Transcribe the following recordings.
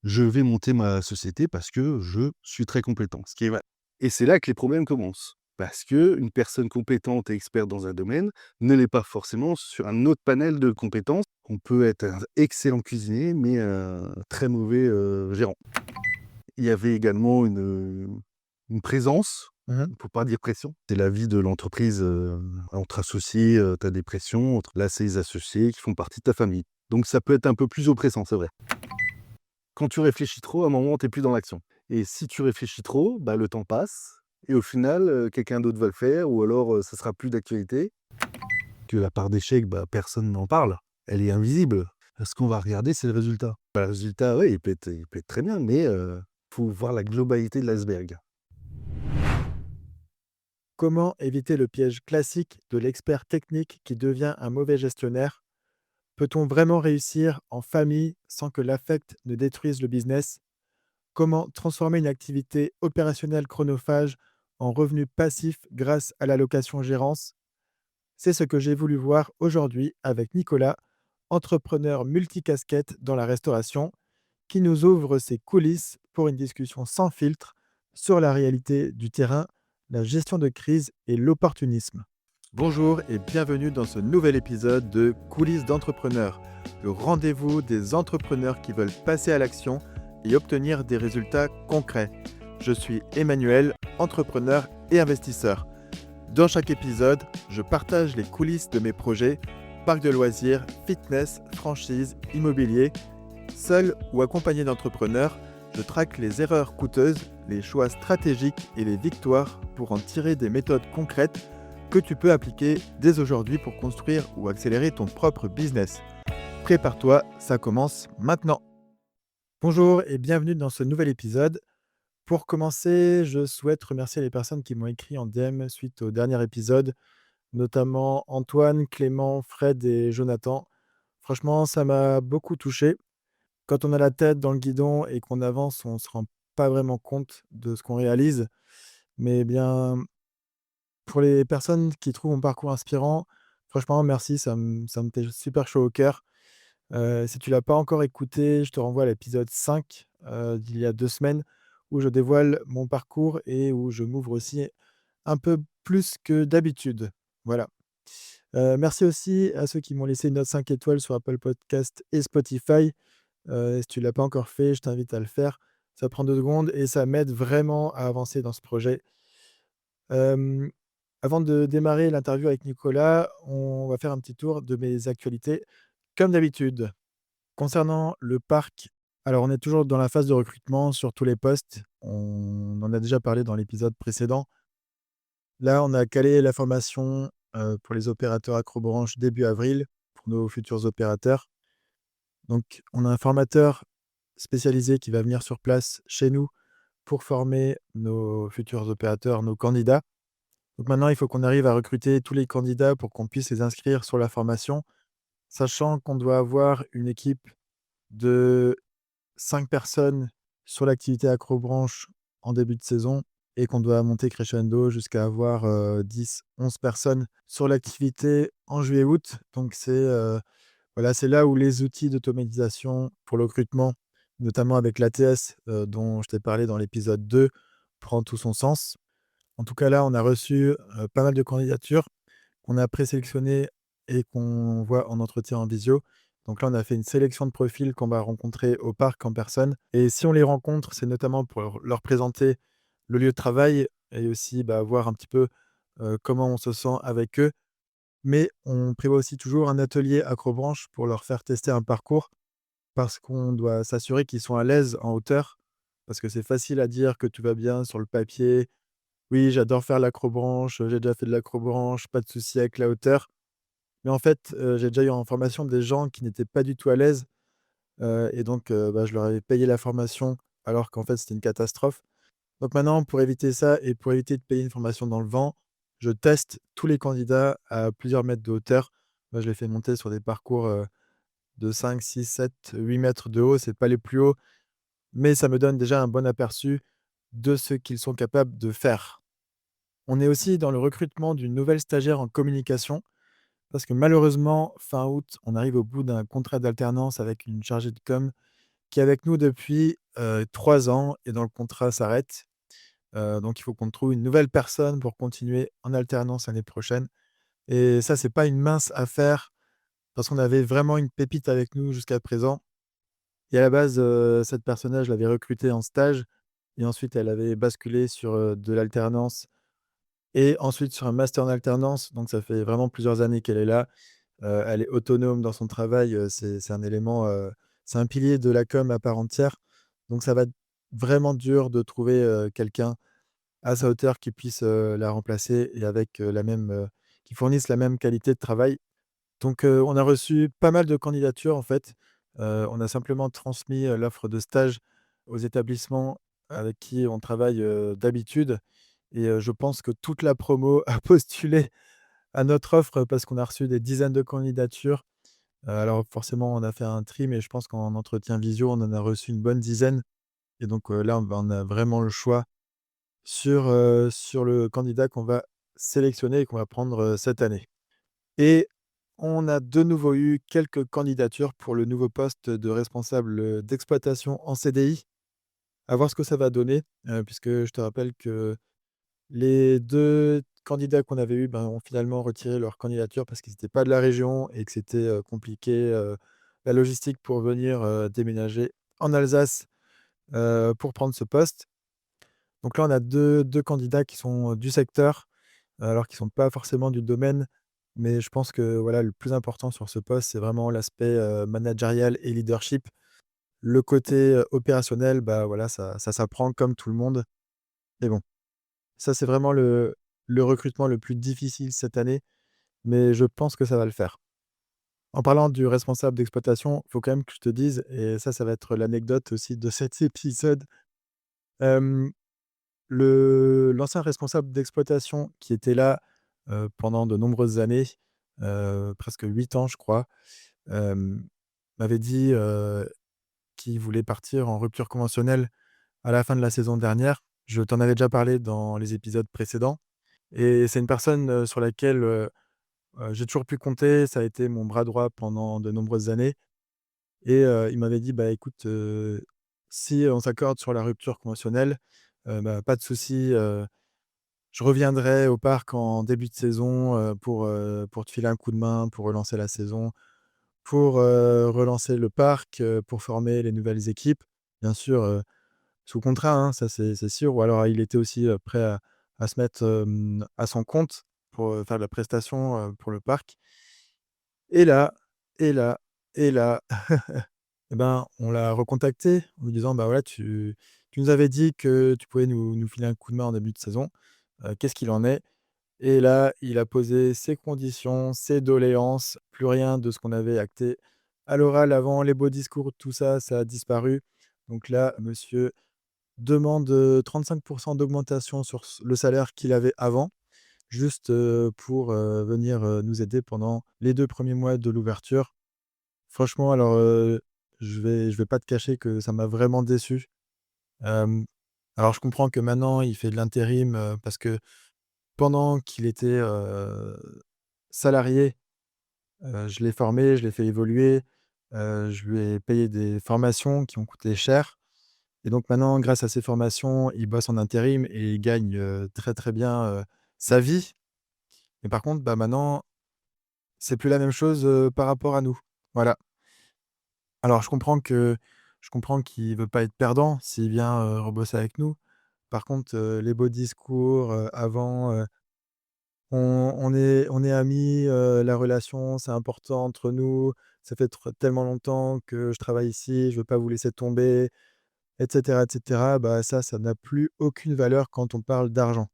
je vais monter ma société parce que je suis très compétent, ce qui est vrai. Et c'est là que les problèmes commencent. Parce qu'une personne compétente et experte dans un domaine ne l'est pas forcément sur un autre panel de compétences. On peut être un excellent cuisinier, mais un très mauvais gérant. Il y avait également une présence, Mmh mh. il ne faut pas dire pression. C'est la vie de l'entreprise, entre associés, tu as des pressions, là, c'est les associés qui font partie de ta famille. Donc ça peut être un peu plus oppressant, c'est vrai. Quand tu réfléchis trop, à un moment, tu es plus dans l'action. Et si tu réfléchis trop, bah, le temps passe et au final, quelqu'un d'autre va le faire ou alors, ça sera plus d'actualité. Que la part d'échec, bah, personne n'en parle. Elle est invisible. Ce qu'on va regarder, c'est le résultat. Bah, le résultat, oui, il peut être très bien, mais faut voir la globalité de l'iceberg. Comment éviter le piège classique de l'expert technique qui devient un mauvais gestionnaire? Peut-on vraiment réussir en famille sans que l'affect ne détruise le business? Comment transformer une activité opérationnelle chronophage en revenu passif grâce à la location-gérance? C'est ce que j'ai voulu voir aujourd'hui avec Nicolas, entrepreneur multicasquette dans la restauration, qui nous ouvre ses coulisses pour une discussion sans filtre sur la réalité du terrain, la gestion de crise et l'opportunisme. Bonjour et bienvenue dans ce nouvel épisode de Coulisses d'entrepreneurs, le rendez-vous des entrepreneurs qui veulent passer à l'action et obtenir des résultats concrets. Je suis Emmanuel, entrepreneur et investisseur. Dans chaque épisode, je partage les coulisses de mes projets, parcs de loisirs, fitness, franchise, immobilier. Seul ou accompagné d'entrepreneurs, je traque les erreurs coûteuses, les choix stratégiques et les victoires pour en tirer des méthodes concrètes que tu peux appliquer dès aujourd'hui pour construire ou accélérer ton propre business. Prépare-toi, ça commence maintenant. Bonjour et bienvenue dans ce nouvel épisode. Pour commencer, je souhaite remercier les personnes qui m'ont écrit en DM suite au dernier épisode, notamment Antoine, Clément, Fred et Jonathan. Franchement, ça m'a beaucoup touché. Quand on a la tête dans le guidon et qu'on avance, on ne se rend pas vraiment compte de ce qu'on réalise. Mais bien, pour les personnes qui trouvent mon parcours inspirant, franchement merci, ça me fait super chaud au cœur. Si tu l'as pas encore écouté, je te renvoie à l'épisode 5, d'il y a 2 semaines, où je dévoile mon parcours et où je m'ouvre aussi un peu plus que d'habitude. Voilà. Merci aussi à ceux qui m'ont laissé une note 5 étoiles sur Apple Podcast et Spotify. Si tu l'as pas encore fait, je t'invite à le faire. Ça prend 2 secondes et ça m'aide vraiment à avancer dans ce projet. Hem, Avant de démarrer l'interview avec Nicolas, on va faire un petit tour de mes actualités, comme d'habitude. Concernant le parc, alors on est toujours dans la phase de recrutement sur tous les postes. On en a déjà parlé dans l'épisode précédent. Là, on a calé la formation, pour les opérateurs Acrobranche début avril, pour nos futurs opérateurs. Donc on a un formateur spécialisé qui va venir sur place chez nous pour former nos futurs opérateurs, nos candidats. Donc maintenant, il faut qu'on arrive à recruter tous les candidats pour qu'on puisse les inscrire sur la formation, sachant qu'on doit avoir une équipe de 5 personnes sur l'activité Acrobranche en début de saison et qu'on doit monter crescendo jusqu'à avoir, 10-11 personnes sur l'activité en juillet-août. Donc voilà, c'est là où les outils d'automatisation pour le recrutement, notamment avec l'ATS, dont je t'ai parlé dans l'épisode 2, prend tout son sens. En tout cas, là, on a reçu, pas mal de candidatures qu'on a présélectionnées et qu'on voit en entretien en visio. Donc là, on a fait une sélection de profils qu'on va rencontrer au parc en personne et si on les rencontre, c'est notamment pour leur présenter le lieu de travail et aussi, bah, voir un petit peu, comment on se sent avec eux. Mais on prévoit aussi toujours un atelier Acrobranche pour leur faire tester un parcours, parce qu'on doit s'assurer qu'ils sont à l'aise en hauteur. Parce que c'est facile à dire que tout va bien sur le papier. Oui, j'adore faire l'acrobranche, j'ai déjà fait de l'acrobranche, pas de souci avec la hauteur. Mais en fait, j'ai déjà eu en formation des gens qui n'étaient pas du tout à l'aise, et donc bah, je leur avais payé la formation alors qu'en fait, c'était une catastrophe. Donc maintenant, pour éviter ça et pour éviter de payer une formation dans le vent, je teste tous les candidats à plusieurs mètres de hauteur. Moi, je les fais monter sur des parcours, de 5, 6, 7, 8 mètres de haut. C'est pas les plus hauts, mais ça me donne déjà un bon aperçu de ce qu'ils sont capables de faire. On est aussi dans le recrutement d'une nouvelle stagiaire en communication parce que malheureusement, fin août, on arrive au bout d'un contrat d'alternance avec une chargée de com qui est avec nous depuis, 3 ans et dont le contrat s'arrête. Donc il faut qu'on trouve une nouvelle personne pour continuer en alternance l'année prochaine et ça, c'est pas une mince affaire parce qu'on avait vraiment une pépite avec nous jusqu'à présent et à la base, cette personne-là, je l'avais recrutée en stage et ensuite elle avait basculé sur, de l'alternance et ensuite sur un master en alternance. Donc ça fait vraiment plusieurs années qu'elle est là. Elle est autonome dans son travail, c'est un élément, c'est un pilier de la com à part entière. Donc ça va être vraiment dur de trouver, quelqu'un à sa hauteur qui puisse, la remplacer et avec, la même, qui fournisse la même qualité de travail. Donc, on a reçu pas mal de candidatures en fait. On a simplement transmis, l'offre de stage aux établissements avec qui on travaille, d'habitude et je pense que toute la promo a postulé à notre offre parce qu'on a reçu des dizaines de candidatures. Alors forcément, on a fait un tri, mais je pense qu'en entretien visio, on en a reçu une bonne dizaine et donc, là, on a vraiment le choix sur le candidat qu'on va sélectionner et qu'on va prendre, cette année. Et on a de nouveau eu quelques candidatures pour le nouveau poste de responsable, d'exploitation en CDI. À voir ce que ça va donner, puisque je te rappelle que les 2 candidats qu'on avait eus, ben, ont finalement retiré leur candidature parce qu'ils étaient pas de la région et que c'était, compliqué, la logistique pour venir, déménager en Alsace, pour prendre ce poste. Donc là, on a deux candidats qui sont, du secteur, alors qu'ils sont pas forcément du domaine. Mais je pense que, voilà, le plus important sur ce poste, c'est vraiment l'aspect, managérial et leadership. Le côté, opérationnel, bah, voilà, ça s'apprend comme tout le monde. Mais bon, ça, c'est vraiment le recrutement le plus difficile cette année, mais je pense que ça va le faire. En parlant du responsable d'exploitation, il faut quand même que je te dise et ça va être l'anecdote aussi de cet épisode. Hem, le l'ancien responsable d'exploitation qui était là, pendant de nombreuses années, presque 8 ans, je crois, hem, m'avait dit, qu'il voulait partir en rupture conventionnelle à la fin de la saison dernière. Je t'en avais déjà parlé dans les épisodes précédents et c'est une personne, sur laquelle, j'ai toujours pu compter. Ça a été mon bras droit pendant de nombreuses années et il m'avait dit: «Bah, écoute, si on s'accorde sur la rupture conventionnelle, bah, pas de souci, je reviendrai au parc en début de saison, pour te filer un coup de main, pour relancer la saison, pour, relancer le parc, pour former les nouvelles équipes». Bien sûr, sous contrat, hein, ça c'est sûr. Ou alors il était aussi, prêt à se mettre, à son compte pour, faire de la prestation, pour le parc. Et là et là et là, et ben, on l'a recontacté en lui disant: «Bah, voilà, tu nous avais dit que tu pouvais nous filer un coup de main en début de saison, qu'est-ce qu'il en est?» Et là, il a posé ses conditions, ses doléances, plus rien de ce qu'on avait acté à l'oral avant, les beaux discours, tout ça, ça a disparu. Donc là, monsieur demande, 35 d'augmentation sur le salaire qu'il avait avant, juste, pour, venir, nous aider pendant les 2 premiers mois de l'ouverture. Franchement, alors, je vais pas te cacher que ça m'a vraiment déçu. Hem, alors je comprends que maintenant il fait de l'intérim, parce que pendant qu'il était, salarié, je l'ai formé, je l'ai fait évoluer, je lui ai payé des formations qui ont coûté cher et donc maintenant grâce à ces formations, il bosse en intérim et il gagne, très, très bien, sa vie. Mais par contre, bah, maintenant, c'est plus la même chose, par rapport à nous. Voilà. Alors je comprends qu'il veut pas être perdant s'il vient, rebosser avec nous. Par contre, les beaux discours, avant, on est amis, la relation, c'est important entre nous. Ça fait tellement longtemps que je travaille ici, je veux pas vous laisser tomber et cetera. Bah, ça n'a plus aucune valeur quand on parle d'argent.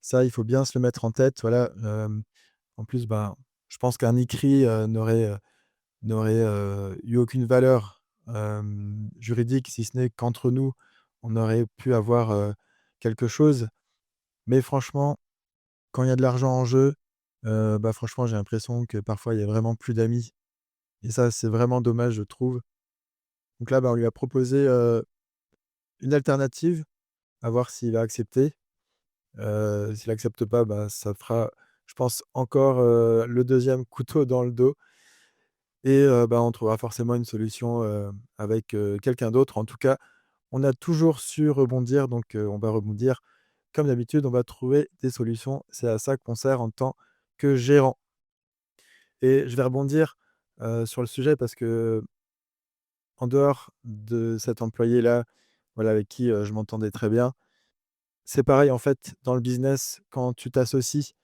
Ça, il faut bien se le mettre en tête, voilà, en plus, ben, je pense qu'un écrit, n'aurait, eu aucune valeur, juridique, si ce n'est qu'entre nous, on aurait pu avoir, quelque chose. Mais franchement, quand il y a de l'argent en jeu, bah, franchement, j'ai l'impression que parfois, il y a vraiment plus d'amis et ça, c'est vraiment dommage, je trouve. Donc là, bah, on lui a proposé, une alternative, à voir s'il va accepter. S'il accepte pas, bah, ça fera, je pense, encore, le deuxième couteau dans le dos. et on trouvera forcément une solution, avec, quelqu'un d'autre. En tout cas, on a toujours su rebondir, donc on va rebondir comme d'habitude, on va trouver des solutions. C'est à ça qu'on sert en tant que gérant. Et je vais rebondir, sur le sujet parce que en dehors de cet employé-là, voilà, avec qui, je m'entendais très bien, c'est pareil en fait dans le business quand tu t'associes,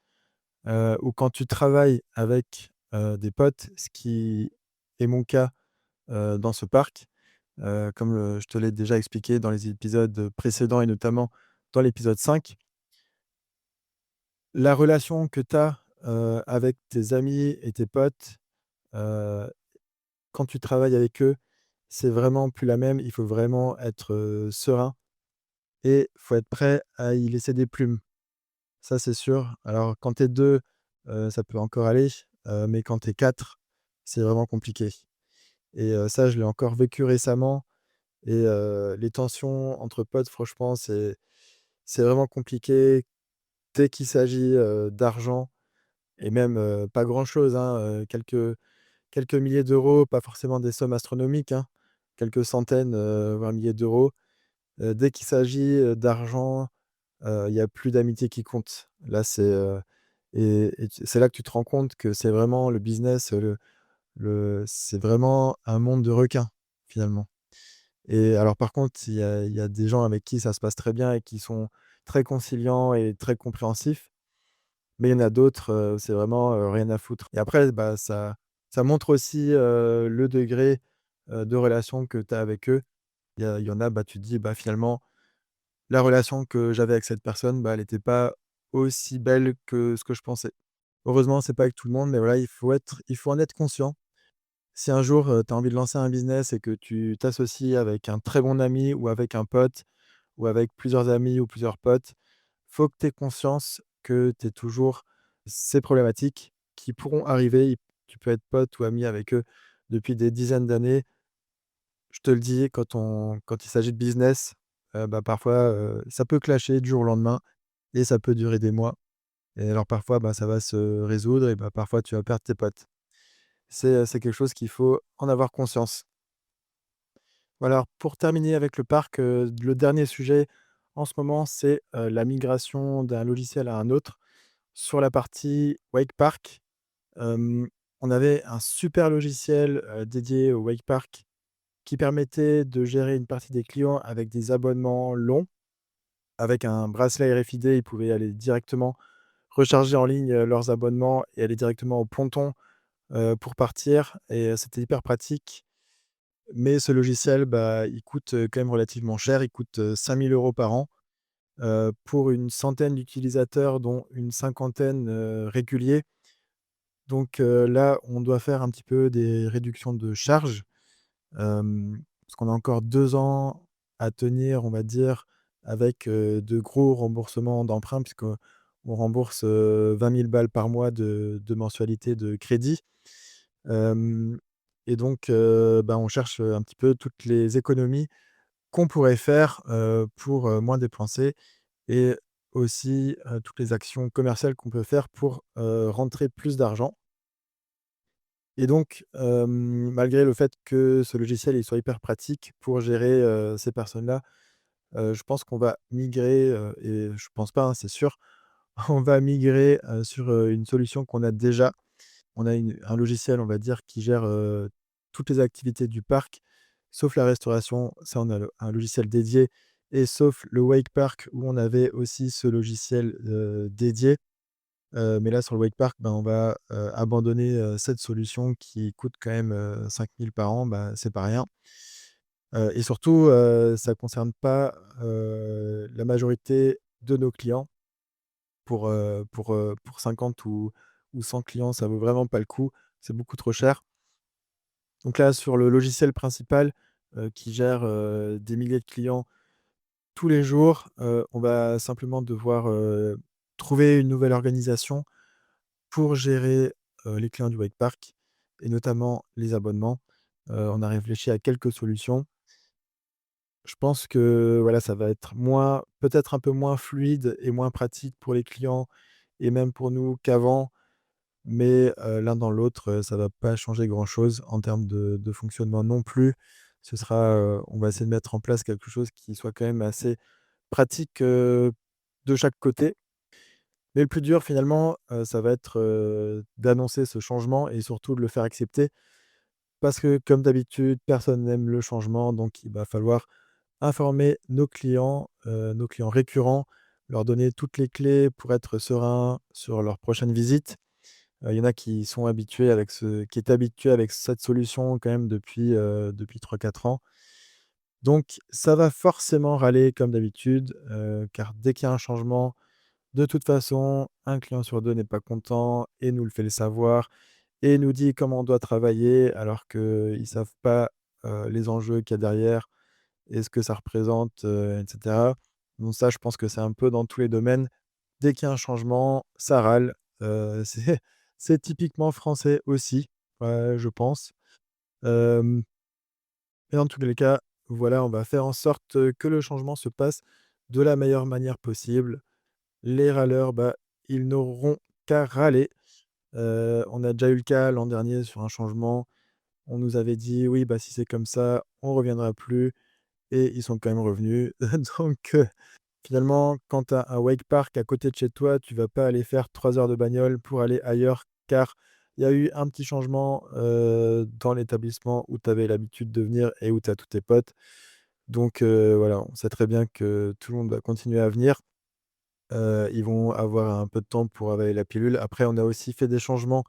ou quand tu travailles avec, des potes, ce qui est mon cas, dans ce parc. Comme, je te l'ai déjà expliqué dans les épisodes précédents et notamment dans l'épisode 5. La relation que tu as, avec tes amis et tes potes, heu, quand tu travailles avec eux, c'est vraiment plus la même. Il faut vraiment être, serein et faut être prêt à y laisser des plumes. Ça, c'est sûr. Alors quand tu es 2, ça peut encore aller, mais quand tu es 4, c'est vraiment compliqué et ça, je l'ai encore vécu récemment et les tensions entre potes, franchement, c'est vraiment compliqué. Dès qu'il s'agit, d'argent et même, pas grand-chose, hein, quelques milliers d'euros, pas forcément des sommes astronomiques, hein, quelques centaines, voire milliers d'euros. Dès qu'il s'agit, d'argent, il y a plus d'amitié qui compte. Là, c'est là que tu te rends compte que c'est vraiment le business, c'est vraiment un monde de requins, finalement. Et alors par contre, il y a des gens avec qui ça se passe très bien et qui sont très conciliants et très compréhensifs. Mais il y en a d'autres, c'est vraiment, rien à foutre et après, ça montre aussi, le degré, de relation que tu as avec eux. Il y en a, tu te dis: «Bah, finalement, la relation que j'avais avec cette personne, elle était pas aussi belle que ce que je pensais». Heureusement, c'est pas avec tout le monde, mais voilà, il faut en être conscient. Si un jour, tu as envie de lancer un business et que tu t'associes avec un très bon ami ou avec un pote ou avec plusieurs amis ou plusieurs potes, faut que tu aies conscience que tu aies toujours ces problématiques qui pourront arriver. Tu peux être pote ou ami avec eux depuis des dizaines d'années. Je te le dis, quand il s'agit de business, parfois, ça peut clasher du jour au lendemain et ça peut durer des mois et alors parfois, ça va se résoudre et parfois tu vas perdre tes potes. C'est quelque chose qu'il faut en avoir conscience. Voilà, alors pour terminer avec le parc, le dernier sujet en ce moment, c'est, la migration d'un logiciel à un autre. Sur la partie Wake Park, hem, on avait un super logiciel, dédié au Wake Park qui permettait de gérer une partie des clients avec des abonnements longs. Avec un bracelet RFID, ils pouvaient aller directement recharger en ligne, leurs abonnements et aller directement au ponton, pour partir et c'était hyper pratique. Mais ce logiciel, il coûte, quand même relativement cher. Il coûte, 5 000 € par an, pour une centaine d'utilisateurs, dont une cinquantaine, réguliers. Donc là, on doit faire un petit peu des réductions de charges, parce qu'on a encore 2 ans à tenir, on va dire, avec, de gros remboursements d'emprunts puisqu'on rembourse, 20 000 balles par mois de mensualité de crédit. Hem et donc on cherche, un petit peu toutes les économies qu'on pourrait faire, pour, moins dépenser et aussi, toutes les actions commerciales qu'on peut faire pour, rentrer plus d'argent et donc malgré le fait que ce logiciel, il soit hyper pratique pour gérer, ces personnes-là, je pense qu'on va migrer, et je pense pas, hein, c'est sûr, on va migrer, sur, une solution qu'on a déjà. On a un logiciel, on va dire, qui gère, toutes les activités du parc, sauf la restauration. Ça, on a un logiciel dédié et sauf le wake park où on avait aussi ce logiciel, dédié. Mais là, sur le wake park, on va, abandonner, cette solution qui coûte quand même, 5 000 par an, c'est pas rien. Et surtout, ça concerne pas, la majorité de nos clients. Pour 50 ou 100 clients, ça vaut vraiment pas le coup, c'est beaucoup trop cher. Donc là, sur le logiciel principal, qui gère, des milliers de clients tous les jours, on va simplement devoir, trouver une nouvelle organisation pour gérer, les clients du wake park et notamment les abonnements. On a réfléchi à quelques solutions. Je pense que, voilà, ça va être peut-être un peu moins fluide et moins pratique pour les clients et même pour nous qu'avant. mais l'un dans l'autre, ça va pas changer grand-chose en termes de fonctionnement non plus. Ce sera, on va essayer de mettre en place quelque chose qui soit quand même assez pratique, de chaque côté. Mais le plus dur finalement, ça va être, d'annoncer ce changement et surtout de le faire accepter. Parce que comme d'habitude, personne n'aime le changement, donc il va falloir informer nos clients récurrents, leur donner toutes les clés pour être sereins sur leur prochaine visite. Il y en a qui étaient habitués avec cette solution quand même depuis 3-4 ans. Donc ça va forcément râler comme d'habitude, car dès qu'il y a un changement, de toute façon, un client sur 2 n'est pas content et nous le fait le savoir et nous dit comment on doit travailler alors qu'ils ne savent pas, les enjeux qu'il y a derrière et ce que ça représente, et cetera. Donc ça, je pense que c'est un peu dans tous les domaines. Dès qu'il y a un changement, ça râle, c'est typiquement français aussi, je pense. Hem, mais dans tous les cas, voilà, on va faire en sorte, que le changement se passe de la meilleure manière possible. Les râleurs, bah, ils n'auront qu'à râler. On a déjà eu le cas l'an dernier sur un changement. On nous avait dit: «Oui, bah, si c'est comme ça, on reviendra plus» et ils sont quand même revenus. Donc finalement, quand tu as un wake park à côté de chez toi, tu vas pas aller faire 3 heures de bagnole pour aller ailleurs, car il y a eu un petit changement, dans l'établissement où tu avais l'habitude de venir et où tu as tous tes potes. Donc voilà, on sait très bien que tout le monde va continuer à venir. Ils vont avoir un peu de temps pour avaler la pilule. Après, on a aussi fait des changements,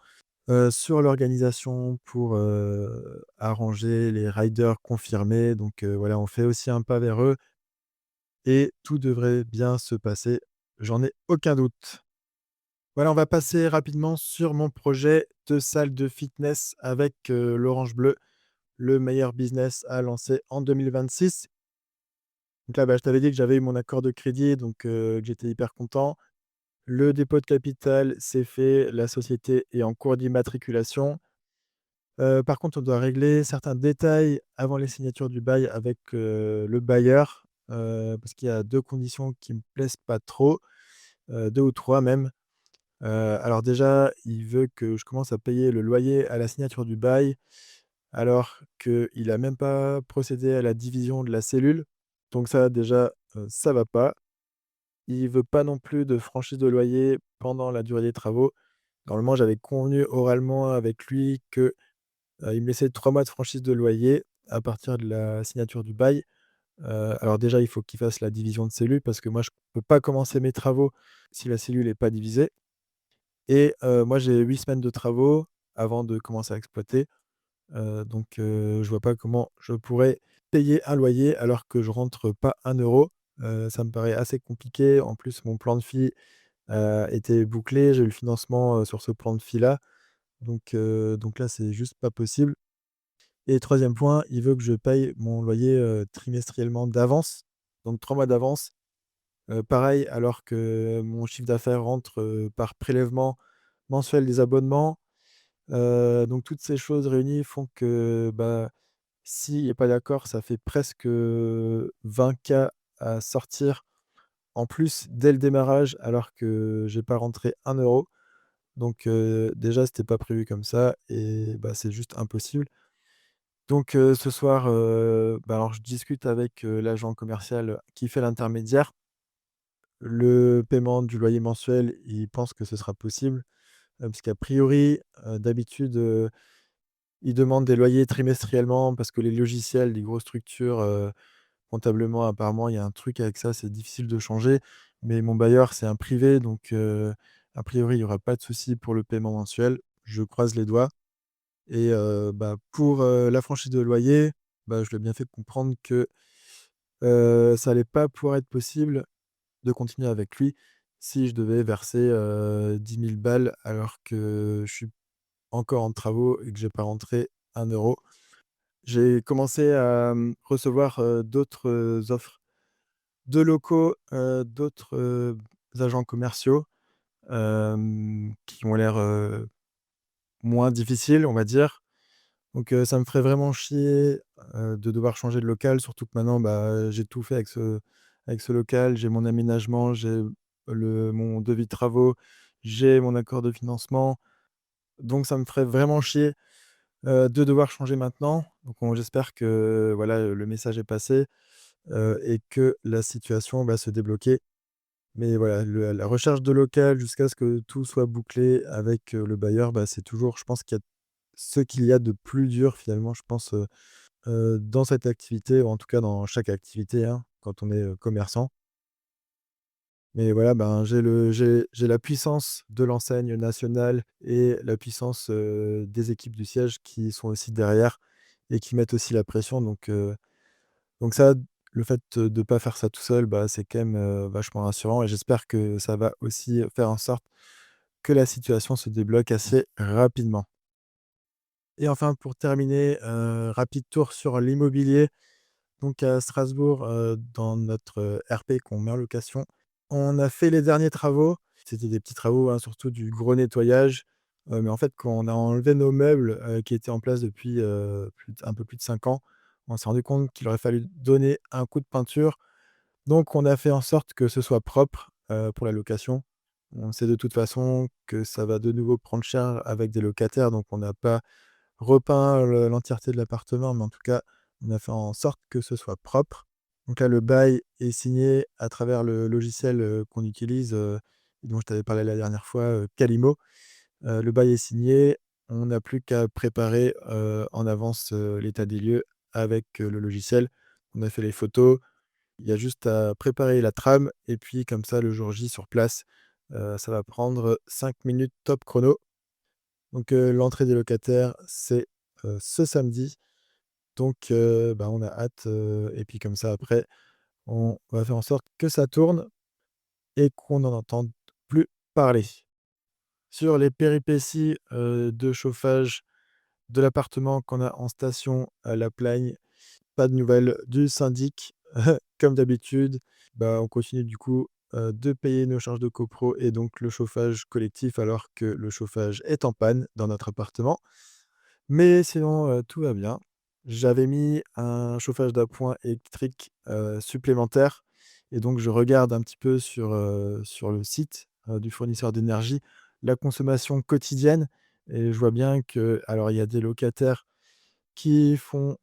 sur l'organisation pour, arranger les riders confirmés. Donc voilà, on fait aussi un pas vers eux et tout devrait bien se passer, j'en ai aucun doute. Voilà, on va passer rapidement sur mon projet de salle de fitness avec, l'Orange Bleu, le meilleur business à lancer en 2026. Donc là, bah, je t'avais dit que j'avais eu mon accord de crédit, donc que j'étais hyper content. Le dépôt de capital, c'est fait, la société est en cours d'immatriculation. Par contre, on doit régler certains détails avant les signatures du bail avec, le bailleur, parce qu'il y a 2 conditions qui me plaisent pas trop, 2 ou 3 même. Alors déjà, il veut que je commence à payer le loyer à la signature du bail, alors qu'il a même pas procédé à la division de la cellule. Donc ça déjà, ça va pas. Il veut pas non plus de franchise de loyer pendant la durée des travaux. Normalement, j'avais convenu oralement avec lui que, il me laissait 3 mois de franchise de loyer à partir de la signature du bail. Alors déjà, il faut qu'il fasse la division de cellule parce que moi, je peux pas commencer mes travaux si la cellule est pas divisée et moi, j'ai 8 semaines de travaux avant de commencer à exploiter. Donc je vois pas comment je pourrais payer un loyer alors que je rentre pas un euro. Ça me paraît assez compliqué. En plus, mon plan de FI, était bouclé. J'ai eu le financement, sur ce plan de FI-là. Donc là, c'est juste pas possible et troisième point, il veut que je paye mon loyer, trimestriellement d'avance, donc 3 mois d'avance. Pareil, alors que mon chiffre d'affaires rentre, par prélèvement mensuel des abonnements. Donc toutes ces choses réunies font que, bah, s'il est pas d'accord, ça fait presque, 20 K à sortir en plus dès le démarrage alors que j'ai pas rentré un euro. Donc déjà, c'était pas prévu comme ça et bah, c'est juste impossible. Donc ce soir, bah, alors je discute avec, l'agent commercial qui fait l'intermédiaire. Le paiement du loyer mensuel, il pense que ce sera possible, parce qu'a priori, d'habitude, ils demandent des loyers trimestriellement parce que les logiciels des grosses structures, comptablement apparemment il y a un truc avec ça, c'est difficile de changer. Mais mon bailleur, c'est un privé donc a priori, il y aura pas de souci pour le paiement mensuel. Je croise les doigts et bah, pour, la franchise de loyer, bah, je lui ai bien fait comprendre que, ça allait pas pouvoir être possible de continuer avec lui si je devais verser, 10 000 balles alors que je suis encore en travaux et que j'ai pas rentré un euro. J'ai commencé à, recevoir, d'autres, offres de locaux, d'autres, agents commerciaux, qui ont l'air, moins difficiles, on va dire. Donc ça me ferait vraiment chier, de devoir changer de local, surtout que maintenant, bah, j'ai tout fait avec ce local. J'ai mon aménagement, j'ai mon devis de travaux, j'ai mon accord de financement. Donc ça me ferait vraiment chier, de devoir changer maintenant. Donc j'espère que voilà, le message est passé, et que la situation va se débloquer. Mais voilà, la recherche de local jusqu'à ce que tout soit bouclé avec, le bailleur, bah, c'est toujours je pense qu'il y a de plus dur finalement, je pense, dans cette activité, ou en tout cas dans chaque activité, hein, quand on est, commerçant. Mais voilà, ben, j'ai la puissance de l'enseigne nationale et la puissance, des équipes du siège qui sont aussi derrière et qui mettent aussi la pression. Donc ça, le fait, de pas faire ça tout seul, bah, c'est quand même, vachement rassurant, et j'espère que ça va aussi faire en sorte que la situation se débloque assez rapidement. Et enfin, pour terminer, rapide tour sur l'immobilier. Donc à Strasbourg, dans notre, RP qu'on met en location, on a fait les derniers travaux. C'était des petits travaux, hein, surtout du gros nettoyage, mais en fait, quand on a enlevé nos meubles, qui étaient en place depuis, un peu plus de 5 ans, on s'est rendu compte qu'il aurait fallu donner un coup de peinture. Donc on a fait en sorte que ce soit propre, pour la location. On sait de toute façon que ça va de nouveau prendre cher avec des locataires, donc on n'a pas repeint l'entièreté de l'appartement, mais en tout cas, on a fait en sorte que ce soit propre. Donc là, le bail est signé à travers le logiciel, qu'on utilise, dont je t'avais parlé la dernière fois, Calimo. Le bail est signé, on n'a plus qu'à préparer, en avance, l'état des lieux avec, le logiciel. On a fait les photos, il y a juste à préparer la trame, et puis comme ça, le jour J sur place, ça va prendre 5 minutes top chrono. Donc, l'entrée des locataires, c'est, ce samedi. Donc, bah, on a hâte, et puis comme ça après, on va faire en sorte que ça tourne et qu'on n'en entende plus parler. Sur les péripéties, de chauffage de l'appartement qu'on a en station à La Plagne, pas de nouvelles du syndic. Comme d'habitude, bah, on continue du coup, de payer nos charges de copro et donc le chauffage collectif, alors que le chauffage est en panne dans notre appartement. Mais sinon, tout va bien. J'avais mis un chauffage d'appoint électrique, supplémentaire, et donc je regarde un petit peu sur le site, du fournisseur d'énergie, la consommation quotidienne, et je vois bien que alors il y a des locataires j'ai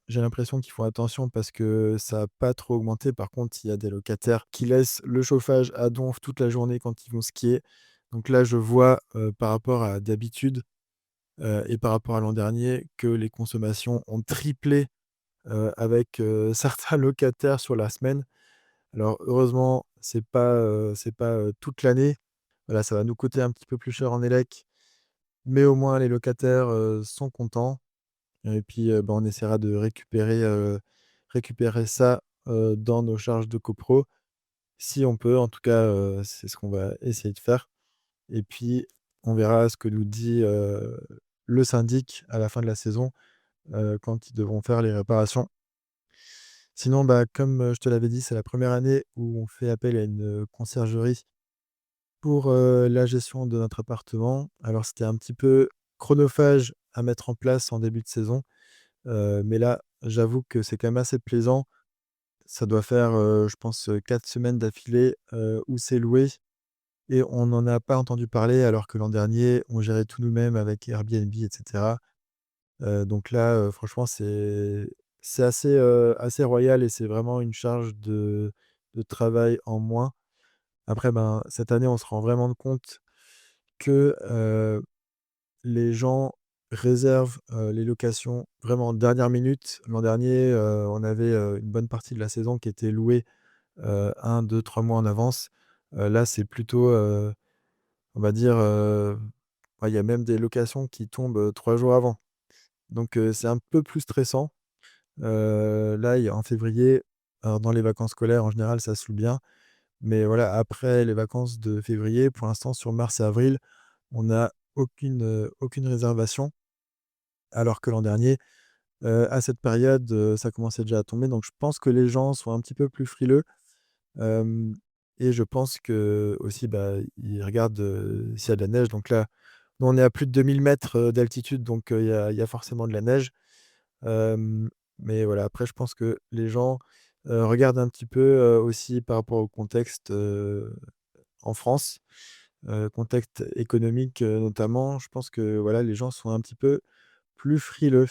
l'impression qu'ils font attention parce que ça a pas trop augmenté. Par contre, il y a des locataires qui laissent le chauffage à donf toute la journée quand ils vont skier. Donc là, je vois, par rapport à d'habitude, et par rapport à l'an dernier, que les consommations ont triplé, avec, certains locataires sur la semaine. Alors heureusement, c'est pas toute l'année. Voilà, ça va nous coûter un petit peu plus cher en élec, mais au moins les locataires, sont contents, et puis, bah, on essaiera de récupérer ça, dans nos charges de copro, si on peut. En tout cas, c'est ce qu'on va essayer de faire, et puis on verra ce que nous dit, le syndic à la fin de la saison, quand ils devront faire les réparations. Sinon, bah, comme, je te l'avais dit, c'est la première année où on fait appel à une, conciergerie pour, la gestion de notre appartement. Alors c'était un petit peu chronophage à mettre en place en début de saison, mais là, j'avoue que c'est quand même assez plaisant. Ça doit faire, je pense, 4 semaines d'affilée, où c'est loué, et on n'en a pas entendu parler, alors que l'an dernier, on gérait tout nous-mêmes avec Airbnb et cetera. Donc là, franchement, c'est assez royal, et c'est vraiment une charge de travail en moins. Après, ben, cette année, on se rend vraiment compte que, les gens réservent, les locations vraiment en dernière minute. L'an dernier, on avait, une bonne partie de la saison qui était louée, 1-2-3 mois en avance. Là, c'est plutôt, on va dire, ouais, il y a même des locations qui tombent, 3 jours avant. Donc, c'est un peu plus stressant. Là, il y a en février, alors dans les vacances scolaires, en général, ça se loue bien. Mais voilà, après les vacances de février, pour l'instant, sur mars et avril, on n'a aucune réservation. Alors que l'an dernier, à cette période, ça commençait déjà à tomber. Donc je pense que les gens sont un petit peu plus frileux, hem et je pense qu'aussi, bah, ils regardent, s'il y a de la neige. Donc là, nous, on est à plus de 2 000 mètres d'altitude, donc il y a forcément de la neige. Hem, mais voilà, après je pense que les gens, regardent un petit peu, aussi par rapport au contexte, en France. contexte économique, notamment, je pense que, voilà, les gens sont un petit peu plus frileux.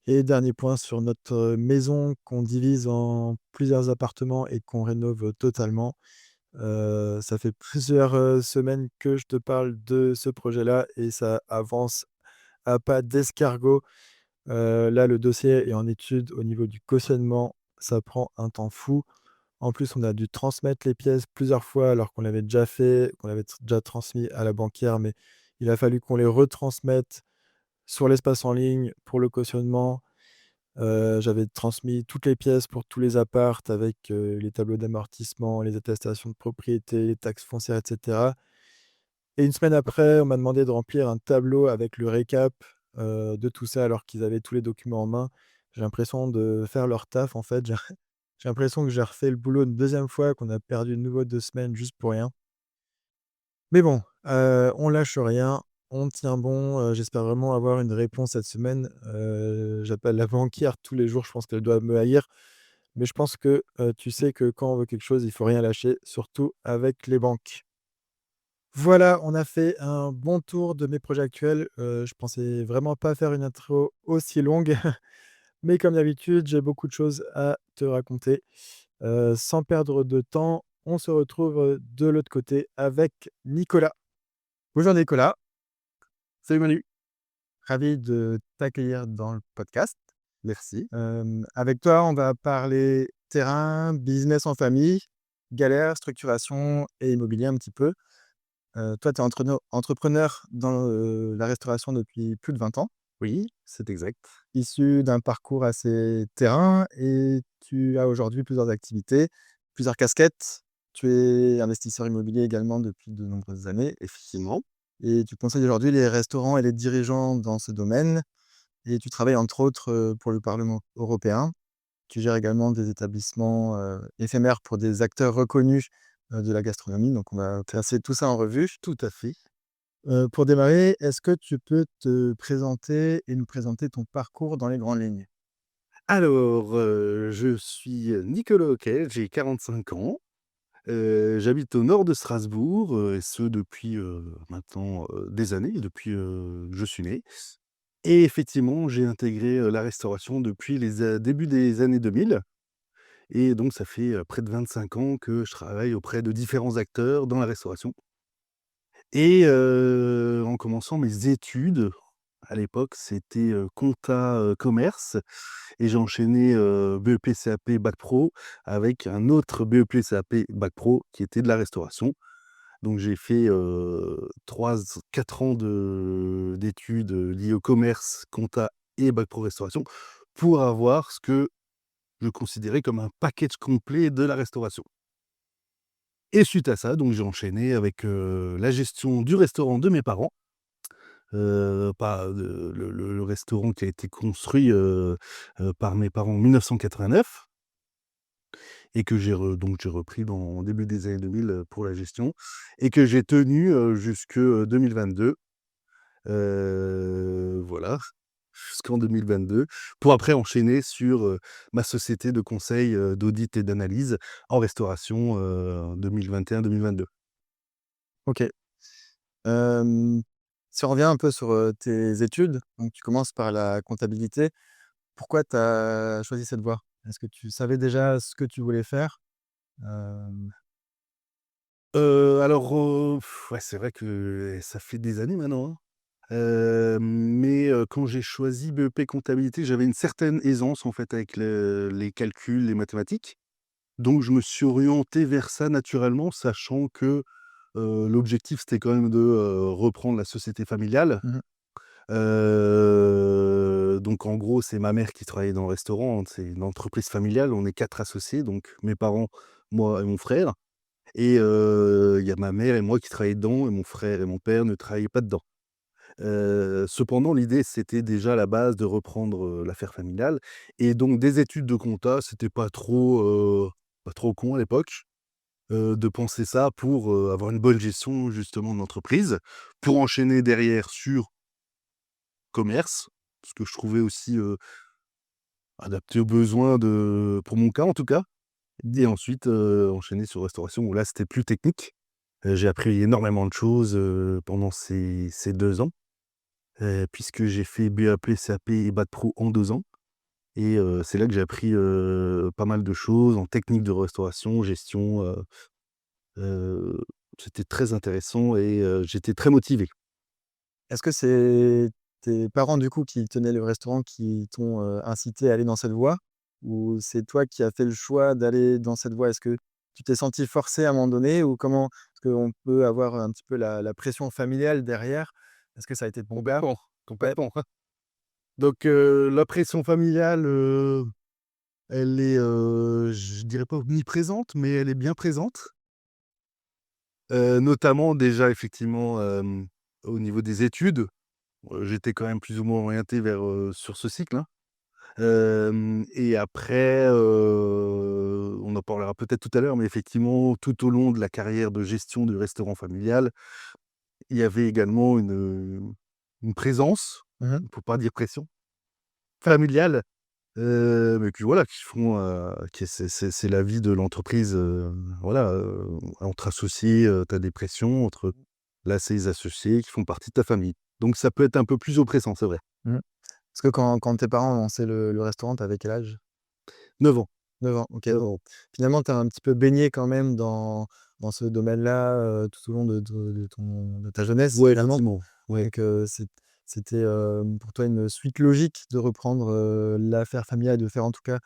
Et dernier point sur notre maison qu'on divise en plusieurs appartements et qu'on rénove totalement. Ça fait plusieurs, semaines que je te parle de ce projet-là et ça avance à pas d'escargot. Là, le dossier est en étude au niveau du cautionnement. Ça prend un temps fou. En plus, on a dû transmettre les pièces plusieurs fois alors qu'on l'avait déjà fait, qu'on l'avait déjà transmis à la banquière, mais il a fallu qu'on les retransmette sur l'espace en ligne pour le cautionnement. J'avais transmis toutes les pièces pour tous les apparts avec, les tableaux d'amortissement, les attestations de propriété, les taxes foncières et cetera. Et une semaine après, on m'a demandé de remplir un tableau avec le récap, de tout ça alors qu'ils avaient tous les documents en main. J'ai l'impression de faire leur taf en fait. J'ai l'impression que j'ai refait le boulot une deuxième fois, qu'on a perdu de nouveau 2 semaines juste pour rien. Mais bon, on lâche rien, on tient bon, j'espère vraiment avoir une réponse cette semaine. J'appelle la banquière tous les jours, je pense qu'elle doit me haïr, mais je pense que, tu sais que quand on veut quelque chose, il faut rien lâcher, surtout avec les banques. Voilà, on a fait un bon tour de mes projets actuels. Je pensais vraiment pas faire une intro aussi longue, mais comme d'habitude, j'ai beaucoup de choses à te raconter. Sans perdre de temps, on se retrouve, de l'autre côté avec Nicolas. Bonjour Nicolas, Salut Manu. ravi de t'accueillir dans le podcast. Merci. Avec toi, on va parler terrain, business en famille, galère, structuration et immobilier un petit peu. Toi, tu es entrepreneur dans, la restauration depuis plus de 20 ans, Oui, c'est exact. issu d'un parcours assez terrain et tu as aujourd'hui plusieurs activités, plusieurs casquettes. Tu es investisseur immobilier également depuis de nombreuses années Effectivement. et tu conseilles aujourd'hui les restaurants et les dirigeants dans ce domaine et tu travailles entre autres, pour le Parlement européen. Tu gères également des établissements, éphémères pour des acteurs reconnus, de la gastronomie, donc on va passer tout ça en revue. Tout à fait. Pour démarrer, est-ce que tu peux te présenter et nous présenter ton parcours dans les grandes lignes? Alors, je suis Nicolas Auquel, j'ai 45 ans. J'habite au nord de Strasbourg, et ce depuis, maintenant, des années, depuis, que je suis né. Et effectivement, j'ai intégré, la restauration depuis les débuts des années 2000 et donc ça fait, près de 25 ans que je travaille auprès de différents acteurs dans la restauration et en commençant mes études, à l'époque, c'était, compta, commerce et j'ai enchaîné, BEP CAP bac pro avec un autre BEP CAP bac pro qui était de la restauration. Donc j'ai fait, 4 ans d'études, liées au commerce, compta et bac pro restauration pour avoir ce que je considérais comme un package complet de la restauration. Et suite à ça, donc j'ai enchaîné avec, la gestion du restaurant de mes parents, pas le restaurant qui a été construit, par mes parents en 1989 et que j'ai repris dans au début des années 2000, pour la gestion et que j'ai tenu, jusque, 2022. Voilà, jusqu'en 2022 pour après enchaîner sur, ma société de conseil, d'audit et d'analyse en restauration, 2021-2022. OK. Hem, Si on revient un peu sur, tes études, donc tu commences par la comptabilité. Pourquoi tu as choisi cette voie? Est-ce que tu savais déjà ce que tu voulais faire? Hem, Alors, ouais, c'est vrai que ça fait des années maintenant, hein. Mais quand j'ai choisi BEP comptabilité, j'avais une certaine aisance en fait avec les calculs, les mathématiques. Donc je me suis orienté vers ça naturellement, sachant que, l'objectif c'était quand même de, reprendre la société familiale. mmh Donc en gros, c'est ma mère qui travaillait dans le restaurant, hein, c'est une entreprise familiale, on est 4 associés, donc mes parents, moi et mon frère et il y a ma mère et moi qui travaillions dedans et mon frère et mon père ne travaillaient pas dedans. Cependant, l'idée, c'était déjà à la base de reprendre, l'affaire familiale et donc des études de compta, c'était pas trop con à l'époque, de penser ça pour, avoir une bonne gestion justement de l'entreprise, pour enchaîner derrière sur commerce, ce que je trouvais aussi, adapté aux besoins pour mon cas en tout cas et ensuite, enchaîner sur restauration où là, c'était plus technique. J'ai appris énormément de choses, pendant ces 2 ans, puisque j'ai fait BAP, CAP et bac pro en 2 ans et c'est là que j'ai appris, pas mal de choses en technique de restauration, gestion, heu, c'était très intéressant et j'étais très motivé. Est-ce que c'est tes parents, du coup, qui tenaient le restaurant qui t'ont, incité à aller dans cette voie? Ou c'est toi qui as fait le choix d'aller dans cette voie? Est-ce que tu t'es senti forcé à un moment donné ou comment? Parce qu'on peut avoir un petit peu la pression familiale derrière. Est-ce que ça a été ton cas? Complètement, Ouais. complètement. Donc la pression familiale, elle est, je dirais pas omniprésente, mais elle est bien présente. Notamment déjà effectivement, au niveau des études, j'étais quand même plus ou moins orienté vers, sur ce cycle, hein. Et après, on en parlera peut-être tout à l'heure, mais effectivement, tout au long de la carrière de gestion du restaurant familial, il y avait également une présence, Mmh. pour pas dire pression, familiale, mais puis voilà, qui font, qui c'est la vie de l'entreprise, voilà, entre associés, tu as des pressions, là, c'est les associés qui font partie de ta famille. Donc ça peut être un peu plus oppressant, c'est vrai. Mmh. Parce que quand tes parents ont lancé le restaurant, tu avais quel âge? 9 ans, 9 ans, OK, 9 donc ans. finalement, tu as un petit peu baigné quand même dans ce domaine-là, tout au long de ta jeunesse Ouais, finalement. effectivement, ouais. Donc c'était, pour toi une suite logique de reprendre, l'affaire familiale, de faire en tout cas,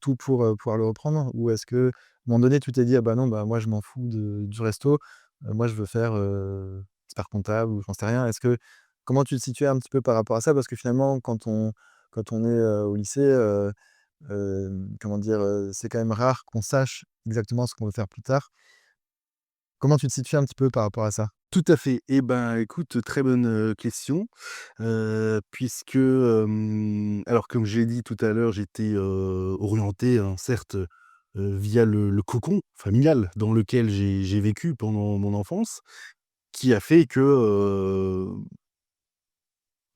tout pour, pouvoir le reprendre? Ou est-ce que, à un moment donné, tu t'es dit: «Ah bah non, bah moi je m'en fous du resto, moi je veux faire, expert comptable» ou j'en sais rien. Comment tu te situais un petit peu par rapport à ça? Parce que finalement quand on est, au lycée, comment dire? C'est quand même rare qu'on sache exactement ce qu'on veut faire plus tard. Comment tu te situes un petit peu par rapport à ça? Tout à fait. Eh ben, écoute, très bonne, question, puisque, alors comme j'ai dit tout à l'heure, j'étais, orienté, hein, certes, via le cocon familial dans lequel j'ai vécu pendant mon enfance, qui a fait que,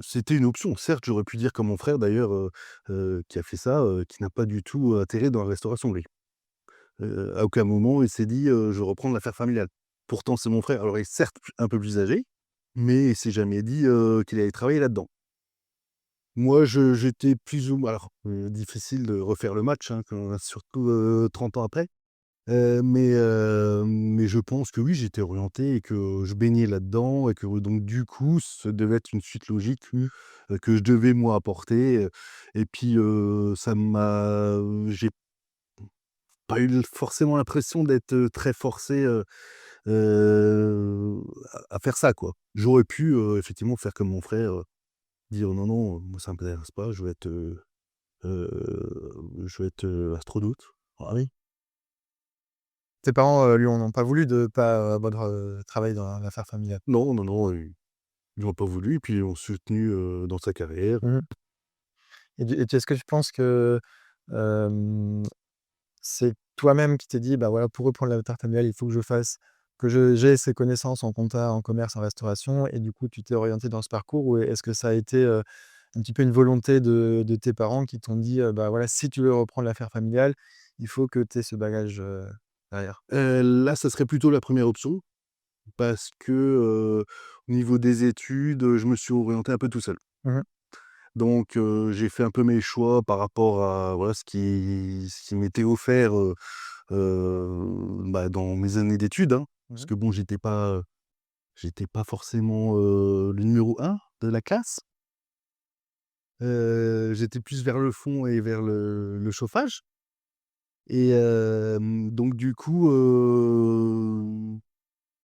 c'était une option. Certes, j'aurais pu dire comme mon frère d'ailleurs, qui a fait ça, qui n'a pas du tout atterri dans la restauration lui. À aucun moment il s'est dit, «Je reprends l'affaire familiale». Pourtant c'est mon frère, alors il est certes un peu plus âgé, mais il s'est jamais dit, qu'il allait travailler là-dedans. Moi j'étais plus ou moins alors, difficile de refaire le match, hein, quand surtout, 30 ans après, mais je pense que oui, j'étais orienté et que je baignais là-dedans et que donc du coup, ça devait être une suite logique, que je devais moi apporter, et puis, j'ai pas eu forcément l'impression d'être, très forcé, heu, à faire ça, quoi. J'aurais pu, effectivement faire comme mon frère, dire: «Non, non, moi ça m'intéresse pas, heu, je vais être, astronaute». Ah oui. Tes parents, lui, en ont pas voulu de pas, avoir, travailler dans l'affaire familiale? Non, non, non, ils ont pas voulu et puis ils l'ont soutenu, dans sa carrière. Mmh. Est-ce que tu penses que, hem, c'est toi-même qui t'es dit: «Bah, voilà, pour reprendre l'affaire familiale, il faut que j'ai ces connaissances en compta, en commerce, en restauration» et du coup, tu t'es orienté dans ce parcours? Ou est-ce que ça a été, un petit peu une volonté de tes parents qui t'ont dit, «Bah, voilà, si tu veux reprendre l'affaire familiale, il faut que tu aies ce bagage, derrière»? Là, ça serait plutôt la première option parce que, au niveau des études, je me suis orienté un peu tout seul. Mmh. Donc j'ai fait un peu mes choix par rapport à voilà ce qui m'était offert, bah, dans mes années d'études, hein. Parce Mmh. que bon, j'étais pas forcément, le numéro un de la classe. J'étais plus vers le fond et vers le chauffage et donc du coup,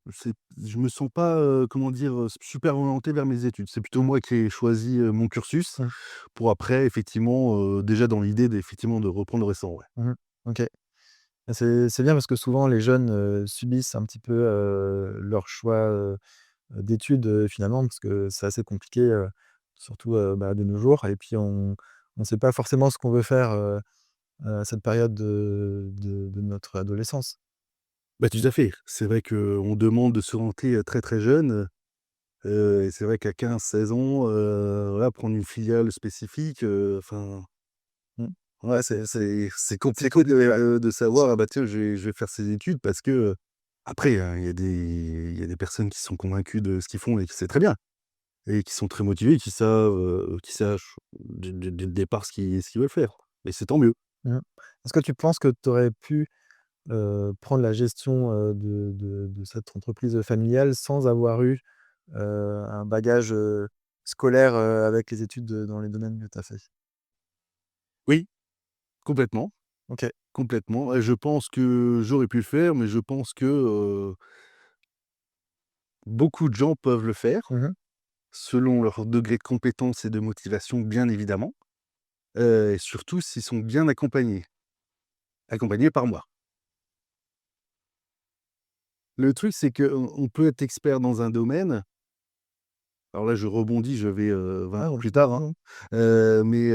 je me sens pas, comment dire? Super orienté vers mes études. C'est plutôt moi qui ai choisi, mon cursus Mmh. pour après effectivement, déjà dans l'idée d'effectivement de reprendre le restaurant, ouais. Mmh. OK. C'est bien parce que souvent les jeunes, subissent un petit peu, leur choix, d'études, finalement, parce que c'est assez compliqué, surtout, bah, de nos jours et puis on sait pas forcément ce qu'on veut faire, à cette période de notre adolescence. Bah, tout à fait. C'est vrai qu'on demande de s'orienter, très, très jeune, et c'est vrai qu'à 15 16 ans, voilà, prendre une filiale spécifique, enfin, Mmh. ouais, c'est compliqué de savoir: «Ah bah, tiens, je vais faire ces études» parce que, Après, il y a des personnes qui sont convaincues de ce qu'ils font et que c'est très bien et qui sont très motivées, qui sachent dès le départ ce qu'ils veulent faire et c'est tant mieux. Mmh. Est-ce que tu penses que tu aurais pu, prendre la gestion, de cette entreprise familiale sans avoir eu, un bagage, scolaire, avec les études, dans les domaines que tu as fait? Oui, complètement, OK. complètement et je pense que j'aurais pu le faire, mais je pense que, beaucoup de gens peuvent le faire, Mmh. selon leur degré de compétence et de motivation, bien évidemment, et surtout s'ils sont bien accompagnés par moi. Le truc, c'est qu'on peut être expert dans un domaine. Alors là, je rebondis, je vais, 20 Ah, ans mmh, plus tard, hein. mmh. Mais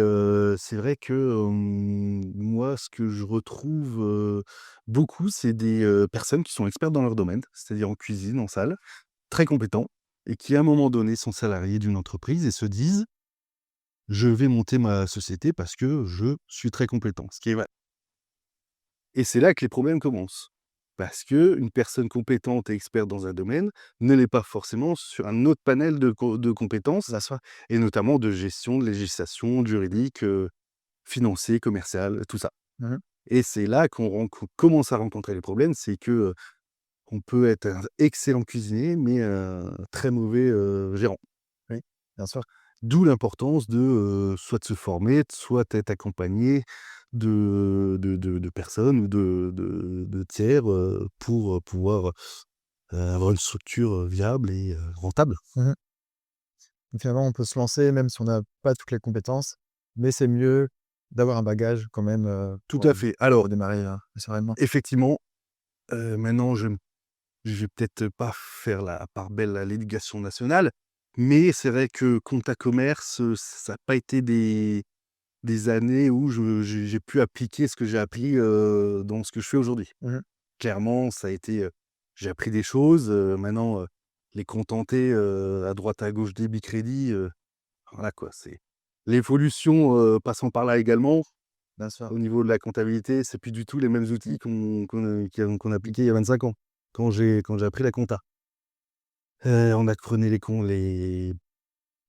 c'est vrai que, moi, ce que je retrouve, beaucoup, c'est des, personnes qui sont expertes dans leur domaine, c'est-à-dire en cuisine, en salle, très compétents et qui, à un moment donné, sont salariés d'une entreprise et se disent: «Je vais monter ma société parce que je suis très compétent», ce qui est vrai et c'est là que les problèmes commencent. Parce qu'une personne compétente et experte dans un domaine ne l'est pas forcément sur un autre panel de compétences Bah, ça. et notamment de gestion, de législation, de juridique, financier, commercial, tout ça. Mmh. Et c'est là qu'on commence à rencontrer les problèmes, c'est que, on peut être un excellent cuisinier, mais un très mauvais, gérant. Oui, bien sûr. D'où l'importance de, soit de se former, soit d'être accompagné de personnes ou de tiers, pour, pouvoir, avoir une structure, viable et rentable. Mmh. Finalement, on peut se lancer même si on n'a pas toutes les compétences, mais c'est mieux d'avoir un bagage quand même, Tout à fait. Alors, pour démarrer, sereinement. effectivement, maintenant je vais peut-être pas faire la part belle à l'éducation nationale, mais c'est vrai que compta commerce, ça a pas été des années où j'ai pu appliquer ce que j'ai appris, dans ce que je fais aujourd'hui. Mmh. Clairement, ça a été, j'ai appris des choses, maintenant, les contenter, à droite à gauche des crédits, voilà quoi, c'est l'évolution, passant par là également, Bien sûr. au niveau de la comptabilité, c'est plus du tout les mêmes outils qu'on appliquait il y a 25 ans, quand j'ai appris la compta. On apprenait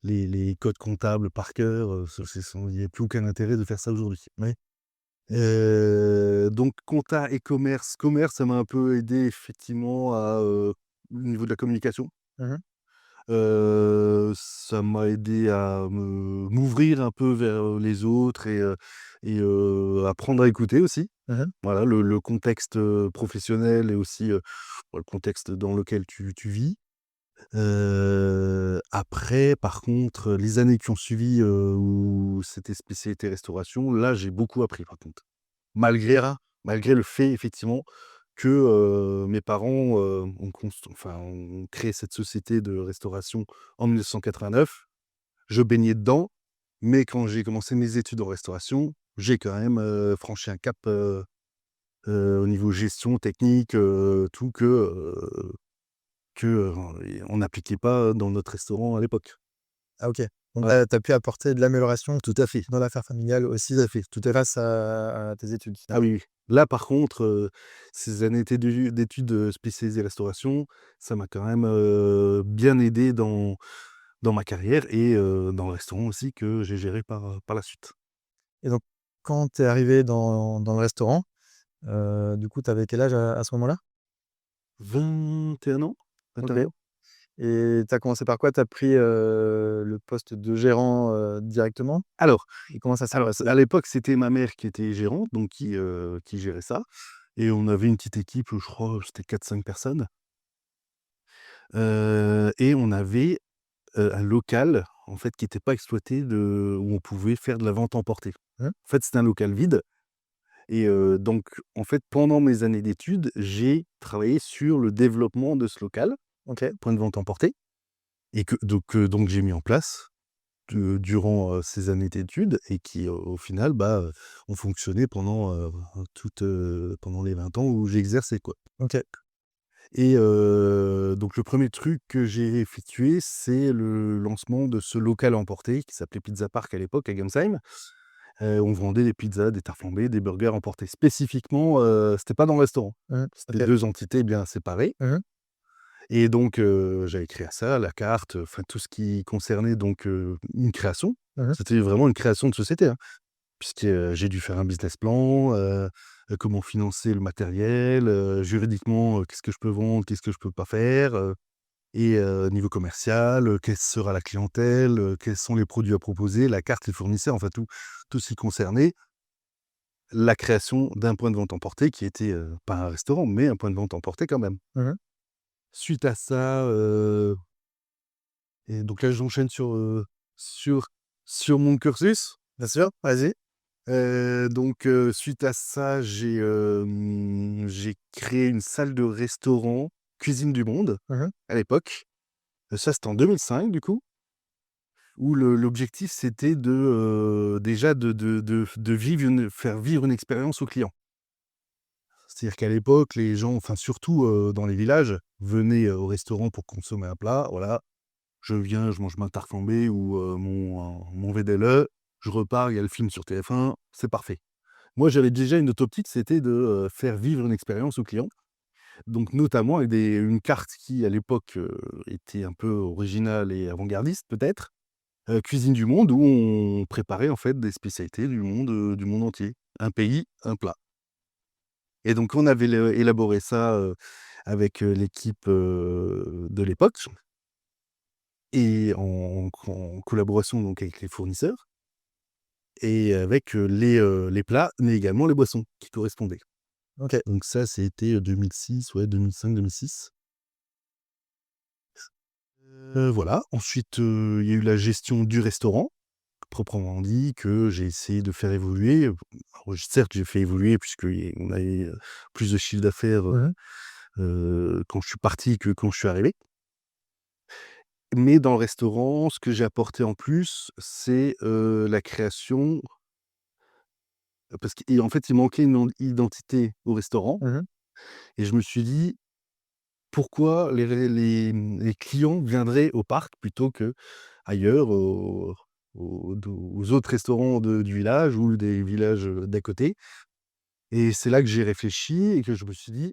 les codes comptables par cœur, il y a plus aucun intérêt de faire ça aujourd'hui. Oui. Donc compta et commerce, ça m'a un peu aidé effectivement au niveau de la communication. Mmh. Ça m'a aidé à m'ouvrir un peu vers, les autres apprendre à écouter aussi. Mmh. Voilà, le contexte, professionnel et aussi, le contexte dans lequel tu vis. Après par contre, les années qui ont suivi, où c'était spécialité restauration, là j'ai beaucoup appris par contre. Malgré le fait effectivement que, mes parents, ont créé cette société de restauration en 1989. Je baignais dedans, mais quand j'ai commencé mes études en restauration, j'ai quand même, franchi un cap, au niveau gestion, technique, tout on n'appliquait pas dans notre restaurant à l'époque. Ah, OK. Donc Ouais, tu as pu apporter de l'amélioration tout à fait, dans l'affaire familiale aussi tout à fait, tout à fait. grâce à tes études Ah finalement? oui, oui. Là, par contre, ces années d'études, spécialisées restauration, ça m'a quand même, bien aidé dans ma carrière et dans le restaurant aussi que j'ai géré par la suite. Et donc quand tu es arrivé dans le restaurant, du coup, tu avais quel âge à ce moment-là? 21 ans? OK. 21 ans? Et tu as commencé par quoi? Tu as pris, le poste de gérant, directement? Alors Et comment ça s'est alors, passé? à l'époque, c'était ma mère qui était gérante, donc qui gérait ça et on avait une petite équipe, je crois, c'était 4 5 personnes, et on avait, un local, en fait, qui était pas exploité où on pouvait faire de la vente emportée. Mmh. En fait, c'était un local vide et donc en fait, pendant mes années d'études, j'ai travaillé sur le développement de ce local, OK. point de vente emporté et donc j'ai mis en place durant, ces années d'études et qui, au final, ont fonctionné pendant les 20 ans où j'ai exercé, quoi. OK. Et donc le premier truc que j'ai effectué, c'est le lancement de ce local à emporter qui s'appelait Pizza Park à l'époque à Gamsheim. On vendait des pizzas, des tartes flambées, des burgers emportés. Spécifiquement, c'était pas dans le restaurant. C'était OK. 2 entités bien séparées Mmh. et donc j'avais créé ça, la carte, enfin tout ce qui concernait donc une création. Mmh. C'était vraiment une création de société, hein, puisque, j'ai dû faire un business plan, comment financer le matériel, juridiquement, qu'est-ce que je peux vendre, qu'est-ce que je peux pas faire, et niveau commercial, quelle sera la clientèle, quels sont les produits à proposer, la carte, les fournisseurs, enfin tout ce qui concernait la création d'un point de vente emporté qui était, pas un restaurant, mais un point de vente emporté quand même. Mmh. Suite à ça, et donc là j'enchaîne sur sur mon cursus. Bien sûr, vas-y. Donc suite à ça, j'ai créé une salle de restaurant, Cuisine du Monde, Mmh. à l'époque. Ça, c'était en 2005 du coup, où l'objectif c'était déjà de faire vivre une expérience aux clients. C'est-à-dire qu'à l'époque, les gens, enfin surtout, dans les villages, venaient, au restaurant pour consommer un plat, voilà. Je viens, je mange ma tarte flambée ou, mon VDLE, je repars, il y a le film sur TF1, c'est parfait. Moi, j'avais déjà une autre optique, c'était de, faire vivre une expérience aux clients. Donc notamment avec une carte qui, à l'époque, était un peu originale et avant-gardiste peut-être, Cuisine du monde, où on préparait en fait des spécialités du monde entier. Un pays, un plat. Et donc on avait élaboré ça, avec, l'équipe, de l'époque et en collaboration donc avec les fournisseurs et avec, les plats, mais également les boissons qui correspondaient. OK. Donc ça, c'était, 2006, ouais, 2005-2006. Voilà. Ensuite, il y a eu la gestion du restaurant, proprement dit, que j'ai essayé de faire évoluer. Alors certes, j'ai fait évoluer puisqu'on avait, plus de chiffre d'affaires, Mmh. quand je suis parti que quand je suis arrivé. Mais dans le restaurant, ce que j'ai apporté en plus, c'est, la création, parce qu'en fait, il manquait une identité au restaurant Mmh. et je me suis dit: «Pourquoi les clients viendraient au parc plutôt qu'ailleurs, aux autres restaurants du village ou des villages, d'à côté?» Et c'est là que j'ai réfléchi et que je me suis dit: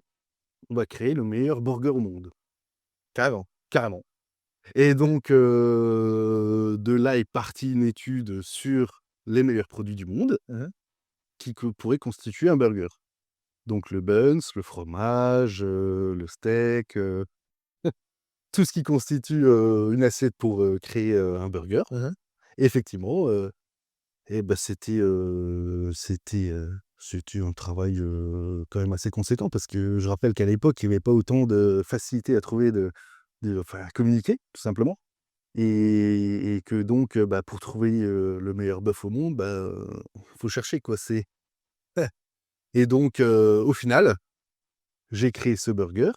«On va créer le meilleur burger au monde». Carrément. Carrément. Et donc de là est partie une étude sur les meilleurs produits du monde Mmh. qui pourraient constituer un burger. Donc le buns, le fromage, le steak, tout ce qui constitue, une assiette pour, créer, un burger. Mmh. Effectivement, et bah, c'était un travail, quand même assez conséquent parce que je rappelle qu'à l'époque, il y avait pas autant de facilité à trouver enfin à communiquer, tout simplement. Et que donc, bah, pour trouver, le meilleur bœuf au monde, bah, faut chercher quoi, c'est et donc au final, j'ai créé ce burger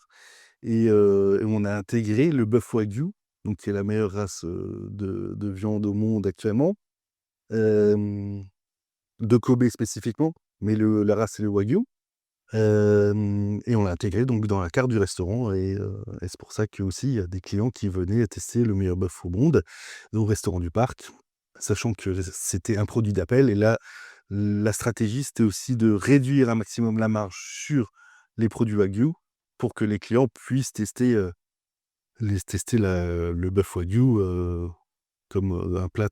et on a intégré le bœuf wagyu, donc qui est la meilleure race, de viande au monde actuellement, hem, de Kobe spécifiquement, mais la race c'est le wagyu, et on l'a intégré donc dans la carte du restaurant et c'est pour ça qu'aussi il y a des clients qui venaient tester le meilleur bœuf au monde, au restaurant du parc, sachant que c'était un produit d'appel et là, la stratégie, c'était aussi de réduire un maximum la marge sur les produits wagyu pour que les clients puissent tester le bœuf wagyu, comme, un plat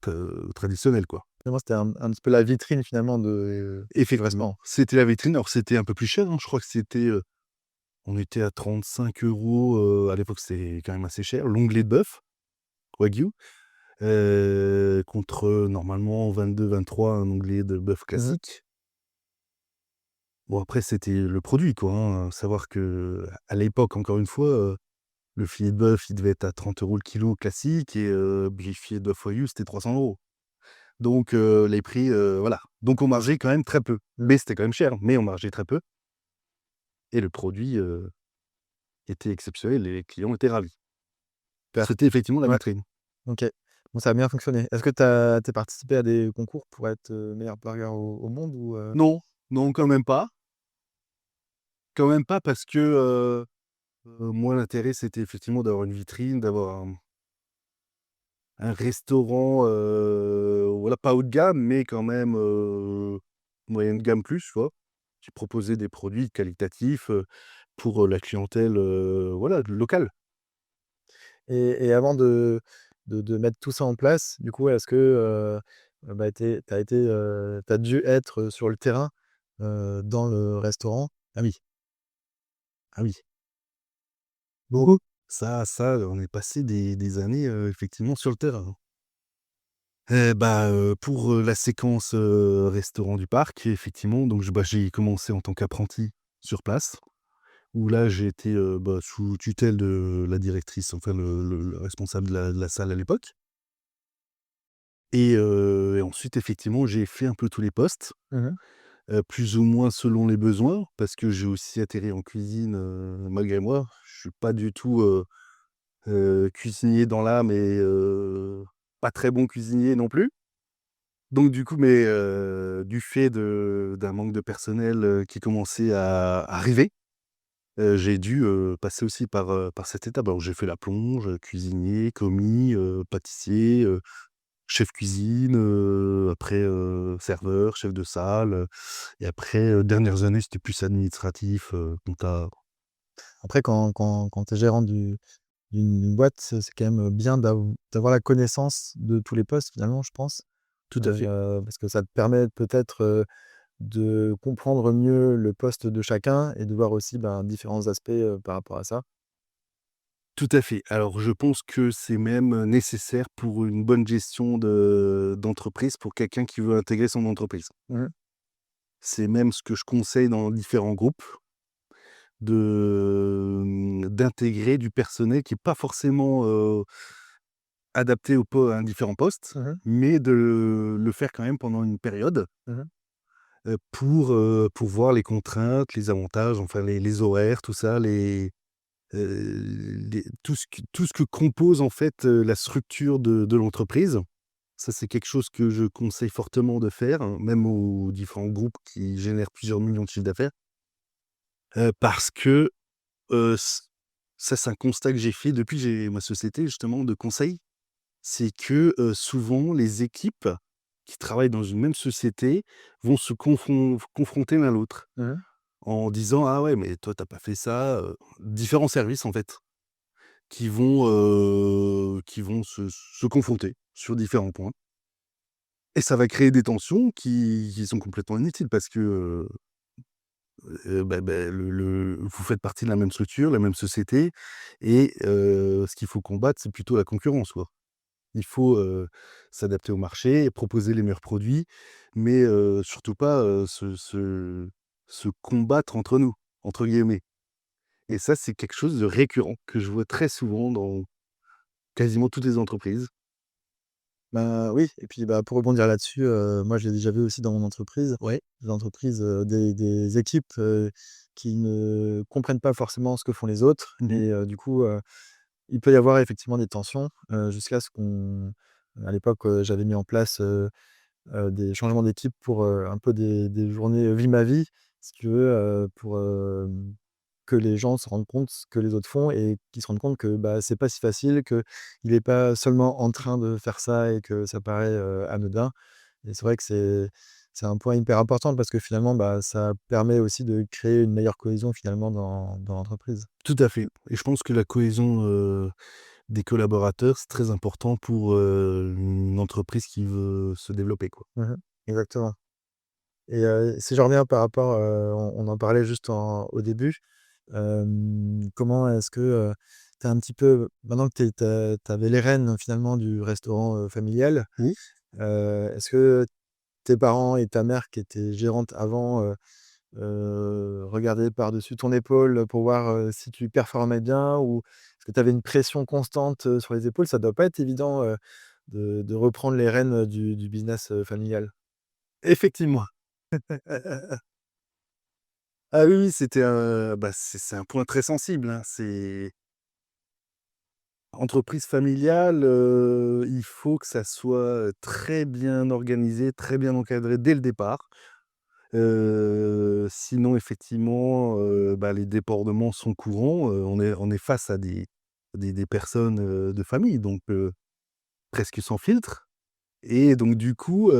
traditionnel, quoi. Finalement, c'était un petit peu la vitrine finalement du Effectivement, restaurant. c'était la vitrine. Alors c'était un peu plus cher, hein, je crois que on était à 35 €, à l'époque, c'était quand même assez cher. L'onglet de bœuf wagyu, contre, normalement 22-23 un onglet de bœuf Mmh. classique. Bon après c'était le produit quoi, hein, savoir qu'à l'époque encore une fois, le filet de bœuf il devait être à 30 € le kilo classique et le filet de bœuf wagyu c'était 300 €. Donc les prix, voilà. Donc on margeait quand même très peu. Mais c'était quand même cher, mais on margeait très peu et le produit, était exceptionnel et les clients étaient ravis. Super. C'était effectivement la Ouais, vitrine. OK. Bon, ça a bien fonctionné. Est-ce que tu as participé à des concours pour être, meilleur burger au monde ou? Non, non, quand même pas parce que, moi l'intérêt c'était effectivement d'avoir une vitrine, d'avoir un restaurant, voilà, pas haut de gamme, mais quand même, moyenne gamme plus, tu vois? Qui proposait des produits qualitatifs, pour, la clientèle, voilà, locale. Et avant de mettre tout ça en place, du coup, est-ce que, bah, tu as dû être sur le terrain, dans le restaurant? Ah oui, ah oui, beaucoup. Ça, on est passé des années, effectivement sur le terrain. Pour, la séquence, restaurant du parc, effectivement, donc j'ai commencé en tant qu'apprenti sur place, où là j'ai été, sous tutelle de la directrice, enfin le responsable de la salle à l'époque et ensuite effectivement j'ai fait un peu tous les postes, Mmh. plus ou moins selon les besoins, parce que j'ai aussi atterri en cuisine, malgré moi. Je suis pas du tout, cuisinier dans l'âme et pas très bon cuisinier non plus. Donc du coup, du fait d'un manque de personnel, qui commençait à arriver, j'ai dû, passer aussi par cette étape. Alors j'ai fait la plonge, cuisinier, commis, pâtissier, chef cuisine, après, serveur, chef de salle, et après, dernières années, c'était plus administratif, compta. Après quand tu es gérant d'une boîte, c'est quand même bien d'avoir la connaissance de tous les postes finalement, je pense. Tout à fait. Parce que ça te permet peut-être, de comprendre mieux le poste de chacun et de voir aussi, ben, différents aspects, par rapport à ça. Tout à fait. Alors je pense que c'est même, nécessaire pour une bonne gestion d'entreprise, pour quelqu'un qui veut intégrer son entreprise. Mmh. C'est même ce que je conseille dans différents groupes, d'intégrer du personnel qui est pas forcément, adapté à un différent poste, Mmh mh. mais de le faire quand même pendant une période, Mmh. pour voir les contraintes, les avantages, enfin les horaires, tout ça, tout ce que compose en fait, la structure de l'entreprise. Ça, c'est quelque chose que je conseille fortement de faire, hein, même aux différents groupes qui génèrent plusieurs millions de chiffres d'affaires, parce que, ç ça, c'est un constat que j'ai fait depuis que j'ai ma société justement de conseil. C'est que, souvent les équipes qui travaillent dans une même société vont se confronter l'un l'autre Mmh. en disant: «Ah ouais, mais toi, tu as pas fait ça», différents services en fait qui vont se confronter sur différents points et ça va créer des tensions qui sont complètement inutiles parce que, vous faites partie de la même structure, la même société et ce qu'il faut combattre, c'est plutôt la concurrence, quoi. Il faut, s'adapter au marché et proposer les meilleurs produits, mais surtout pas, se «combattre entre nous», entre guillemets, et ça, c'est quelque chose de récurrent que je vois très souvent dans quasiment toutes les entreprises. Bah, oui et puis, bah, pour rebondir là-dessus, moi, j'ai déjà vu aussi dans mon entreprise, Ouais. des entreprises, des équipes, qui ne comprennent pas forcément ce que font les autres Mmh. et du coup, il peut y avoir effectivement des tensions, jusqu'à ce qu'on à l'époque, j'avais mis en place, des changements d'équipe pour, un peu des journées, vie ma vie, si tu veux, pour, que les gens se rendent compte ce que les autres font et qu'ils se rendent compte que, bah, c'est pas si facile, qu'il est pas seulement en train de faire ça et que ça paraît, anodin et c'est vrai que c'est un point hyper important parce que finalement, bah, ça permet aussi de créer une meilleure cohésion finalement dans l'entreprise. Tout à fait, et je pense que la cohésion, des collaborateurs, c'est très important pour, une entreprise qui veut se développer, quoi. Mmh. Exactement et si je reviens par rapport, on en parlait juste au début, comment est-ce que, tu un petit peu maintenant que tu avais les rênes finalement du restaurant, familial, Mmh. est-ce que tes parents et ta mère qui étaient gérantes avant, regardaient par-dessus ton épaule pour voir, si tu performais bien? Ou est-ce que tu avais une pression constante, sur les épaules? Ça doit pas être évident, de reprendre les rênes, du business, familial. Effectivement. Ah oui, oui, c'était c'est un point très sensible, hein. C'est entreprise familiale, il faut que ça soit, très bien organisé, très bien encadré dès le départ. Sinon effectivement, les débordements sont courants, on est face à des personnes, de famille, donc presque sans filtre. Et donc du coup,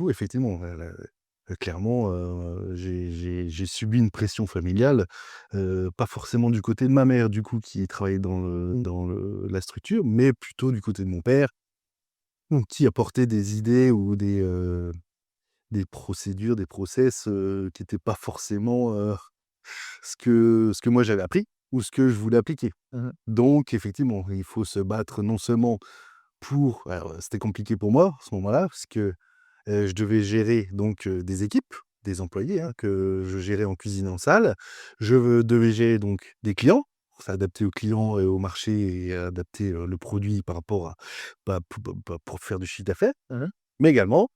effectivement, clairement, j'ai subi une pression familiale, pas forcément du côté de ma mère, du coup, qui travaillait dans la structure, mais plutôt du côté de mon père, qui apportait des idées ou des procédures, des process, qui étaient pas forcément, ce que moi j'avais appris ou ce que je voulais appliquer. Mmh. Donc effectivement, il faut se battre non seulement alors, c'était compliqué pour moi, à ce moment-là, parce que, je devais gérer donc, des équipes, des employés, hein, que je gérais en cuisine et en salle. Je devais gérer donc des clients, s'adapter aux clients et au marché et adapter, le produit par rapport à pour faire du chiffre d'affaires. Mmh. Mais également,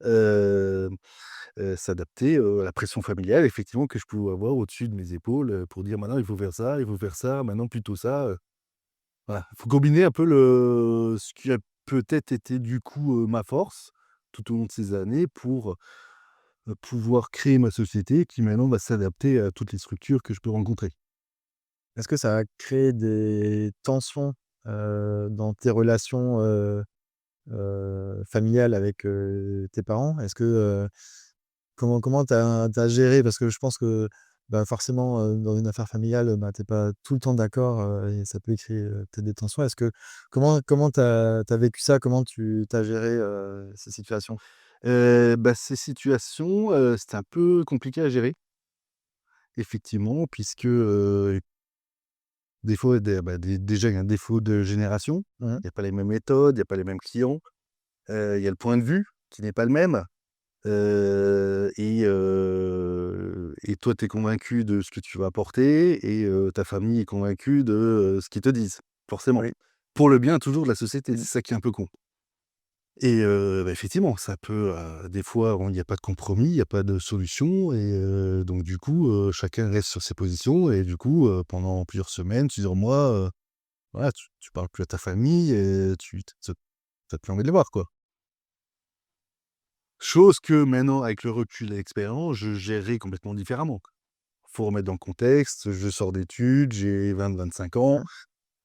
hem, s'adapter, à la pression familiale effectivement que je pouvais avoir au-dessus de mes épaules, pour dire: «Maintenant il faut faire ça, maintenant plutôt ça», voilà. Il faut combiner un peu ce qui a peut-être été du coup, ma force, tout au long de ces années pour, pouvoir créer ma société qui maintenant va s'adapter à toutes les structures que je peux rencontrer. Est-ce que ça a créé des tensions, dans tes relations, familiales avec, tes parents? Est-ce que, comment tu as géré? Parce que je pense que, bah, forcément, dans une affaire familiale, bah, tu es pas tout le temps d'accord, et ça peut créer, peut-être des tensions. Est-ce que comment tu as vécu ça? Comment tu as géré, ces situations? Ces situations, c'était un peu compliqué à gérer, effectivement, puisque, des fois, déjà, il y a un défaut de génération. Mmh. Il y a pas les mêmes méthodes, il y a pas les mêmes clients, il y a le point de vue qui n'est pas le même. Et toi, tu es convaincu de ce que tu vas apporter et ta famille est convaincue de, ce qu'ils te disent, forcément. Oui. Pour le bien toujours de la société, Mmh. c'est ça qui est un peu con. Effectivement, ça peut, des fois, il y a pas de compromis, il y a pas de solution donc du coup, chacun reste sur ses positions et du coup, pendant plusieurs semaines, plusieurs mois, voilà, tu parles plus à ta famille et tu tu as plus envie de les voir, quoi. Chose que maintenant, avec le recul et l'expérience, je gérerais complètement différemment. Faut remettre dans le contexte, je sors d'études, j'ai 20-25 ans,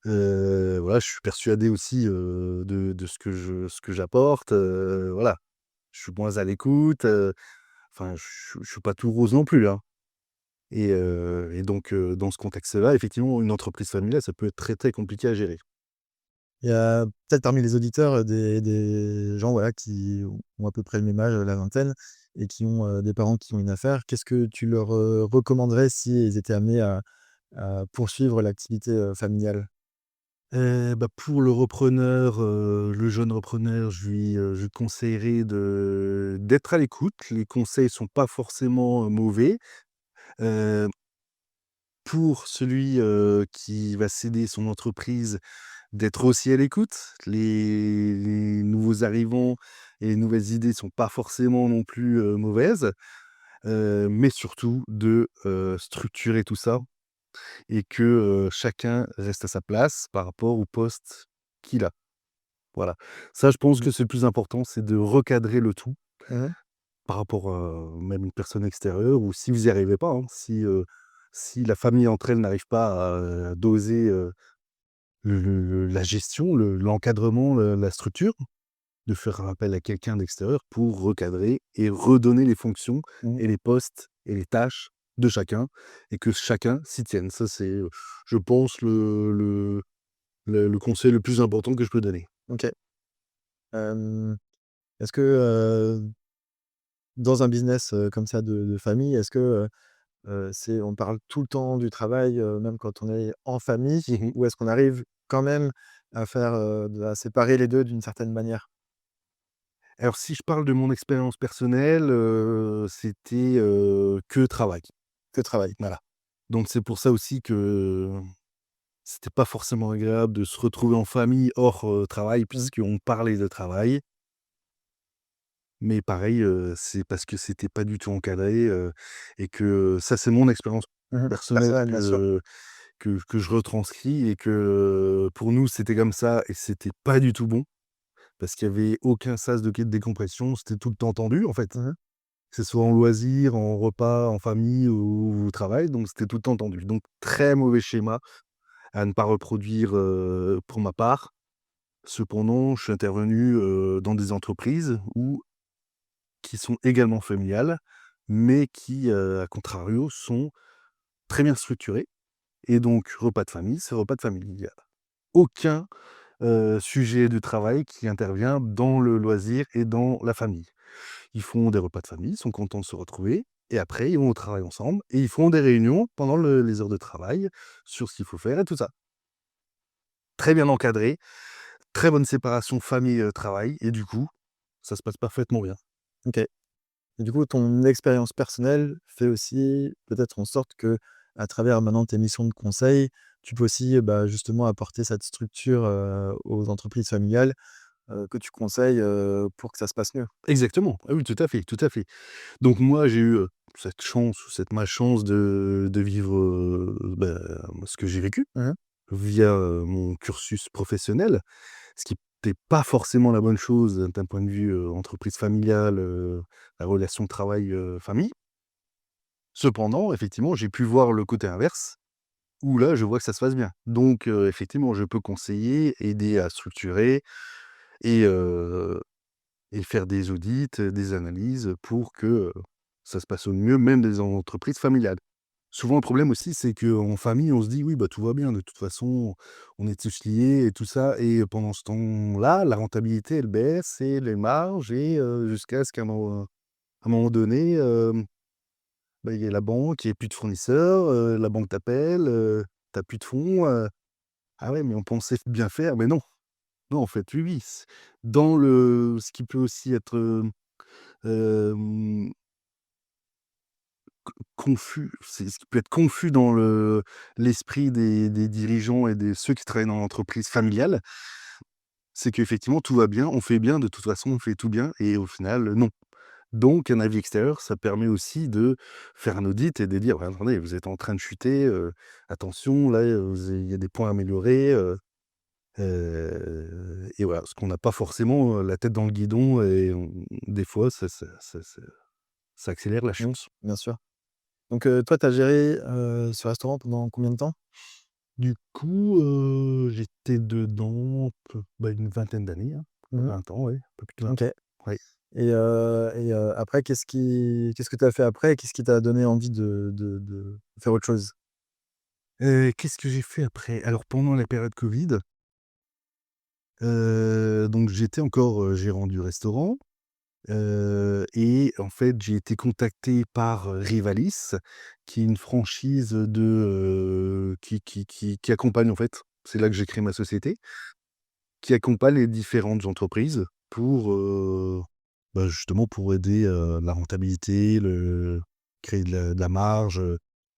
Mmh. voilà, je suis persuadé aussi, de ce que j'apporte, voilà. Je suis moins à l'écoute, enfin, je suis pas tout rose non plus, hein dans ce contexte-là, effectivement, une entreprise familiale, ça peut être très, très compliqué à gérer. Il y a peut-être parmi les auditeurs, des gens, voilà, qui ont à peu près le même âge, la vingtaine, et qui ont, des parents qui ont une affaire. Qu'est-ce que tu leur, recommanderais s'ils étaient amenés à poursuivre l'activité, familiale? Pour le repreneur, le jeune repreneur, je lui conseillerais d'être à l'écoute. Les conseils sont pas forcément, mauvais. Heu, pour celui, qui va céder son entreprise, d'être aussi à l'écoute. Les nouveaux arrivants et les nouvelles idées sont pas forcément non plus, mauvaises, mais surtout de, structurer tout ça et que, chacun reste à sa place par rapport au poste qu'il a. Voilà. Ça, je pense Mmh. que c'est le plus important, c'est de recadrer le tout Mmh. par rapport, même une personne extérieure ou si vous y arrivez pas, hein, si la famille entre elles n'arrive pas à, doser, la gestion, l'encadrement, la structure, de faire appel à quelqu'un d'extérieur pour recadrer et redonner les fonctions Mmh. et les postes et les tâches de chacun et que chacun s'y tienne. Ça, c'est, je pense le conseil le plus important que je peux donner. OK. Hem, est-ce que, dans un business, comme ça de famille, est-ce que, c'est on parle tout le temps du travail, même quand on est en famille? Mmh. Ou est-ce qu'on arrive quand même à faire, à séparer les 2 d'une certaine manière? Alors si je parle de mon expérience personnelle, c'était, que travail. Que travail? Voilà. Donc c'est pour ça aussi que c'était pas forcément agréable de se retrouver en famille hors, travail Mmh. puisqu'on parlait de travail. Mais pareil, c'est parce que c'était pas du tout encadré, et que ça, c'est mon expérience Mmh. personnelle Personnel, bien sûr. que je retranscris et que, pour nous, c'était comme ça et c'était pas du tout bon. Parce qu'il y avait aucun sas de décompression, c'était tout le temps tendu, en fait. Mmh mh. Que ce soit en loisir, en repas, en famille ou au travail, donc c'était tout le temps tendu. Donc très mauvais schéma à ne pas reproduire, pour ma part. Cependant, je suis intervenu, dans des entreprises qui sont également familiales, mais qui, à contrario, sont très bien structurées et donc repas de famille, c'est repas de famille. Il y a aucun, sujet de travail qui intervient dans le loisir et dans la famille. Ils font des repas de famille, ils sont contents de se retrouver et après ils vont au travail ensemble et ils font des réunions pendant les heures de travail sur ce qu'il faut faire et tout ça. Très bien encadré, très bonne séparation famille, travail et du coup, ça se passe parfaitement bien. OK. Et du coup, ton expérience personnelle fait aussi peut-être en sorte que, à travers maintenant tes missions de conseil, tu peux aussi, bah, justement apporter cette structure, aux entreprises familiales, que tu conseilles, pour que ça se passe mieux. Exactement, ah oui, tout à fait, tout à fait. Donc moi, j'ai eu, cette chance ou cette malchance de vivre, ce que j'ai vécu Mmh. via, mon cursus professionnel, ce qui n'était pas forcément la bonne chose d'un point de vue, entreprise familiale, la relation travail, famille. Cependant, effectivement, j'ai pu voir le côté inverse, où là, je vois que ça se passe bien. Donc, effectivement, je peux conseiller, aider à structurer et faire des audits, des analyses pour que, ça se passe au mieux, même des entreprises familiales. Souvent, le problème aussi, c'est qu'en famille, on se dit: «Oui, bah, tout va bien, de toute façon, on est tous liés et tout ça» et pendant ce temps-là, la rentabilité, elle baisse et les marges et jusqu'à ce qu'à un moment donné, bah, il y ait la banque, il y ait plus de fournisseurs, la banque t'appelle, tu plus de fonds, «Ah ouais, mais on pensait bien faire», mais non, non, en fait, oui, oui, dans le ce qui peut aussi être, hem confus, c'est ce qui peut être confus dans l'esprit des dirigeants et des ceux qui travaillent dans l'entreprise familiale, c'est qu'effectivement tout va bien, on fait bien, de toute façon on fait tout bien et au final, non. Donc un avis extérieur, ça permet aussi de faire un audit et de dire: «Ouais, attendez, vous êtes en train de chuter, attention là, il y a des points à améliorer», et voilà. Parce qu'on n'a pas forcément, la tête dans le guidon et des fois ça accélère la Mmh, chance. bien sûr. Donc, toi, tu as géré, ce restaurant pendant combien de temps? Du coup, j'étais dedans une vingtaine d'années, hein. Mmh. 20 ans, ouais, un peu plus de 20. OK. Ouais. Après qu'est-ce que tu as fait après? Qu'est-ce qui t'a donné envie de faire autre chose? Qu'est-ce que j'ai fait après? Alors pendant la période covid, donc j'étais encore, gérant du restaurant, et en fait, j'ai été contacté par, Rivalis, qui est une franchise qui accompagne en fait, c'est là que j'ai créé ma société, qui accompagne les différentes entreprises pour, justement pour aider, la rentabilité, créer de la marge,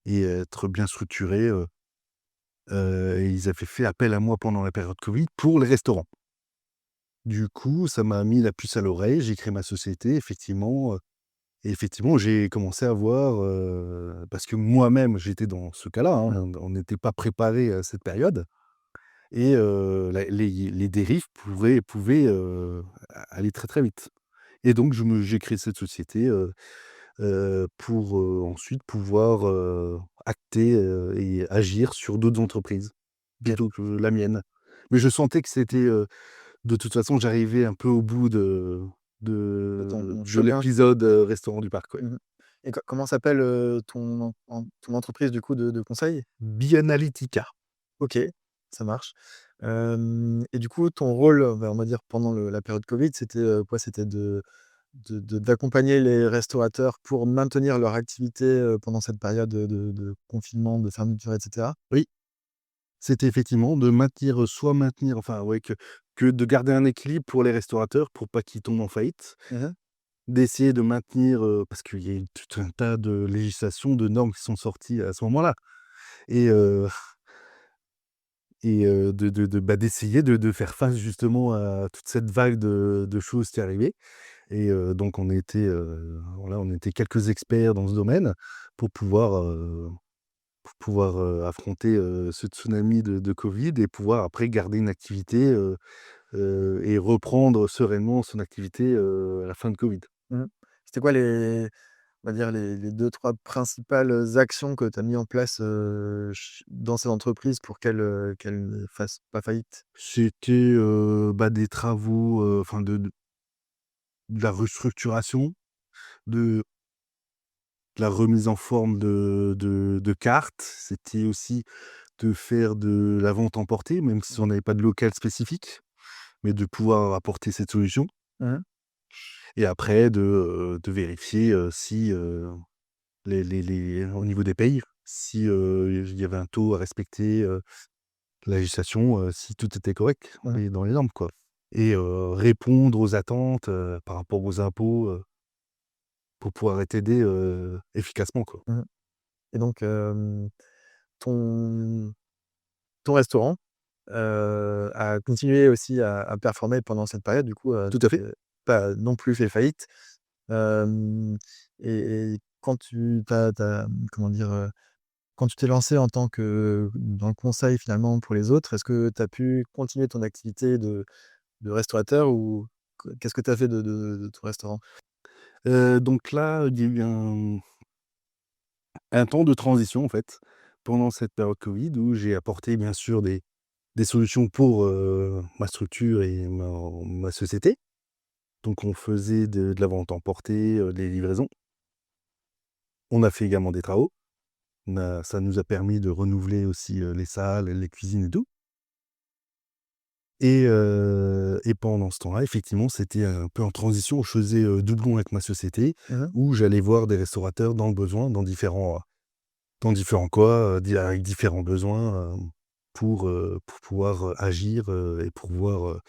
et être bien structuré, et ils avaient fait appel à moi pendant la période covid pour les restaurants. Du coup, ça m'a mis la puce à l'oreille, j'ai créé ma société effectivement, et effectivement j'ai commencé à voir, parce que moi-même j'étais dans ce cas-là, hein, on n'était pas préparé à cette période. Et la les dérives pouvaient, aller très, très vite. Et donc j'ai créé cette société, pour, ensuite pouvoir, acter, et agir sur d'autres entreprises, OK. plutôt que la mienne. Mais je sentais que c'était, de toute façon, j'arrivais un peu au bout De ton de chemin. l'épisode, restaurant du parc, ouais. Mmh. Et comment s'appelle, ton entreprise du coup de conseil? Bianalytica. OK, ça marche. Et du coup, ton rôle, on va dire pendant la période covid, c'était, quoi? C'était d'accompagner les restaurateurs pour maintenir leur activité, pendant cette période, de confinement, de fermeture et cetera? Oui. C'était effectivement de maintenir, enfin, ouais, que de garder un équilibre pour les restaurateurs pour pas qu'ils tombent en faillite. Mmh. D'essayer de maintenir, parce qu'il y a eu tout un tas de législations, de normes qui sont sorties à ce moment-là et d'essayer de faire face justement à toute cette vague de choses qui arrivaient et donc on était quelques experts dans ce domaine pour pouvoir, affronter, ce tsunami de covid et pouvoir après garder une activité, et reprendre sereinement son activité, à la fin de covid. Mmh. C'était quoi on va dire les 2-3 principales actions que tu as mis en place, ch dans cette entreprise pour qu'elle ne fasse pas faillite? C'était, des travaux, enfin de la restructuration, de la remise en forme de cartes. C'était aussi de faire de la vente emportée, même si on n'avait pas de local spécifique, mais de pouvoir apporter cette solution Mmh. et après de vérifier, si, les au niveau des payes, si, il y avait un taux à respecter, la législation, si tout était correct Mmh. et dans les normes, quoi et répondre aux attentes, par rapport aux impôts, pour pouvoir être aidé, efficacement, quoi. Mmh. Et donc, ton ton restaurant, a continué aussi à performer pendant cette période du coup, Tout à fait. pas non plus fait faillite. Hem et quand comment dire, quand tu t'es lancé en tant que dans le conseil finalement pour les autres, est-ce que tu as pu continuer ton activité de restaurateur ou qu'est-ce que tu as fait de ton restaurant? Donc là, il y a eu un temps de transition, en fait, pendant cette période covid où j'ai apporté bien sûr des solutions pour, ma structure et ma société. Donc on faisait de la vente emportée, des livraisons. On a fait également des travaux. Ça nous a permis de renouveler aussi, les salles, les cuisines et tout et pendant ce temps-là, effectivement, c'était un peu en transition. Je faisais, doublon avec ma société Mmh. où j'allais voir des restaurateurs dans le besoin, dans différents quoi, avec différents besoins, pour pouvoir, agir, et pouvoir,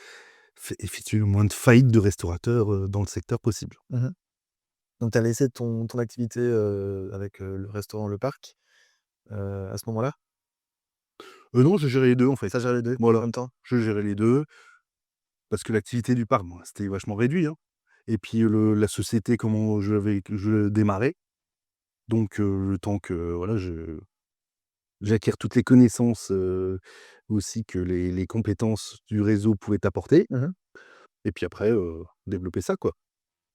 effectuer le moins de faillites de restaurateurs, dans le secteur possible. Mmh. Donc tu as laissé ton activité, avec, le restaurant Le Parc, à ce moment-là? Non, je gérais les 2 en fait. Ça gère les 2 en Voilà, même temps? je gérais les 2 parce que l'activité du parc, bon, c'était vachement réduit, hein et puis la société, comment je démarrais donc le temps que, voilà, j'acquière toutes les connaissances, aussi que les compétences du réseau pouvaient apporter Mmh. et puis après, développer ça, quoi.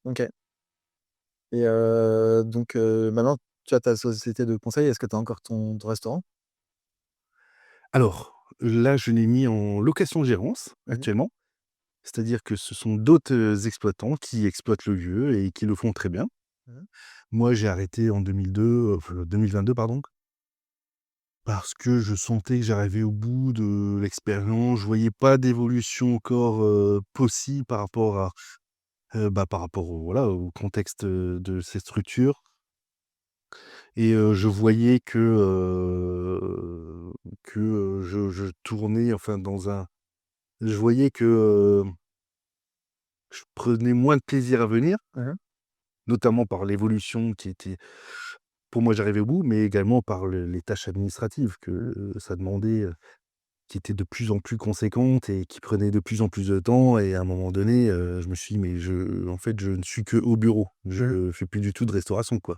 OK. Et donc maintenant tu as ta société de conseil, est-ce que tu as encore ton restaurant? Alors, là, je l'ai mis en location-gérance Mmh. actuellement, c'est-à-dire que ce sont d'autres, exploitants qui exploitent le lieu et qui le font très bien. Mmh. Moi, j'ai arrêté en 2022 pardon, parce que je sentais que j'arrivais au bout de l'expérience. Je voyais pas d'évolution encore, possible par rapport au voilà, au contexte, de cette structure et je voyais que je tournais enfin je voyais que, je prenais moins de plaisir à venir, Mmh. notamment par l'évolution qui était pour moi, j'arrivais au bout, mais également par les tâches administratives que, ça demandait, qui étaient de plus en plus conséquentes et qui prenaient de plus en plus de temps et à un moment donné, je me suis dit: «Mais en fait, je ne suis que au bureau. Mmh. Je fais plus du tout de restauration, quoi».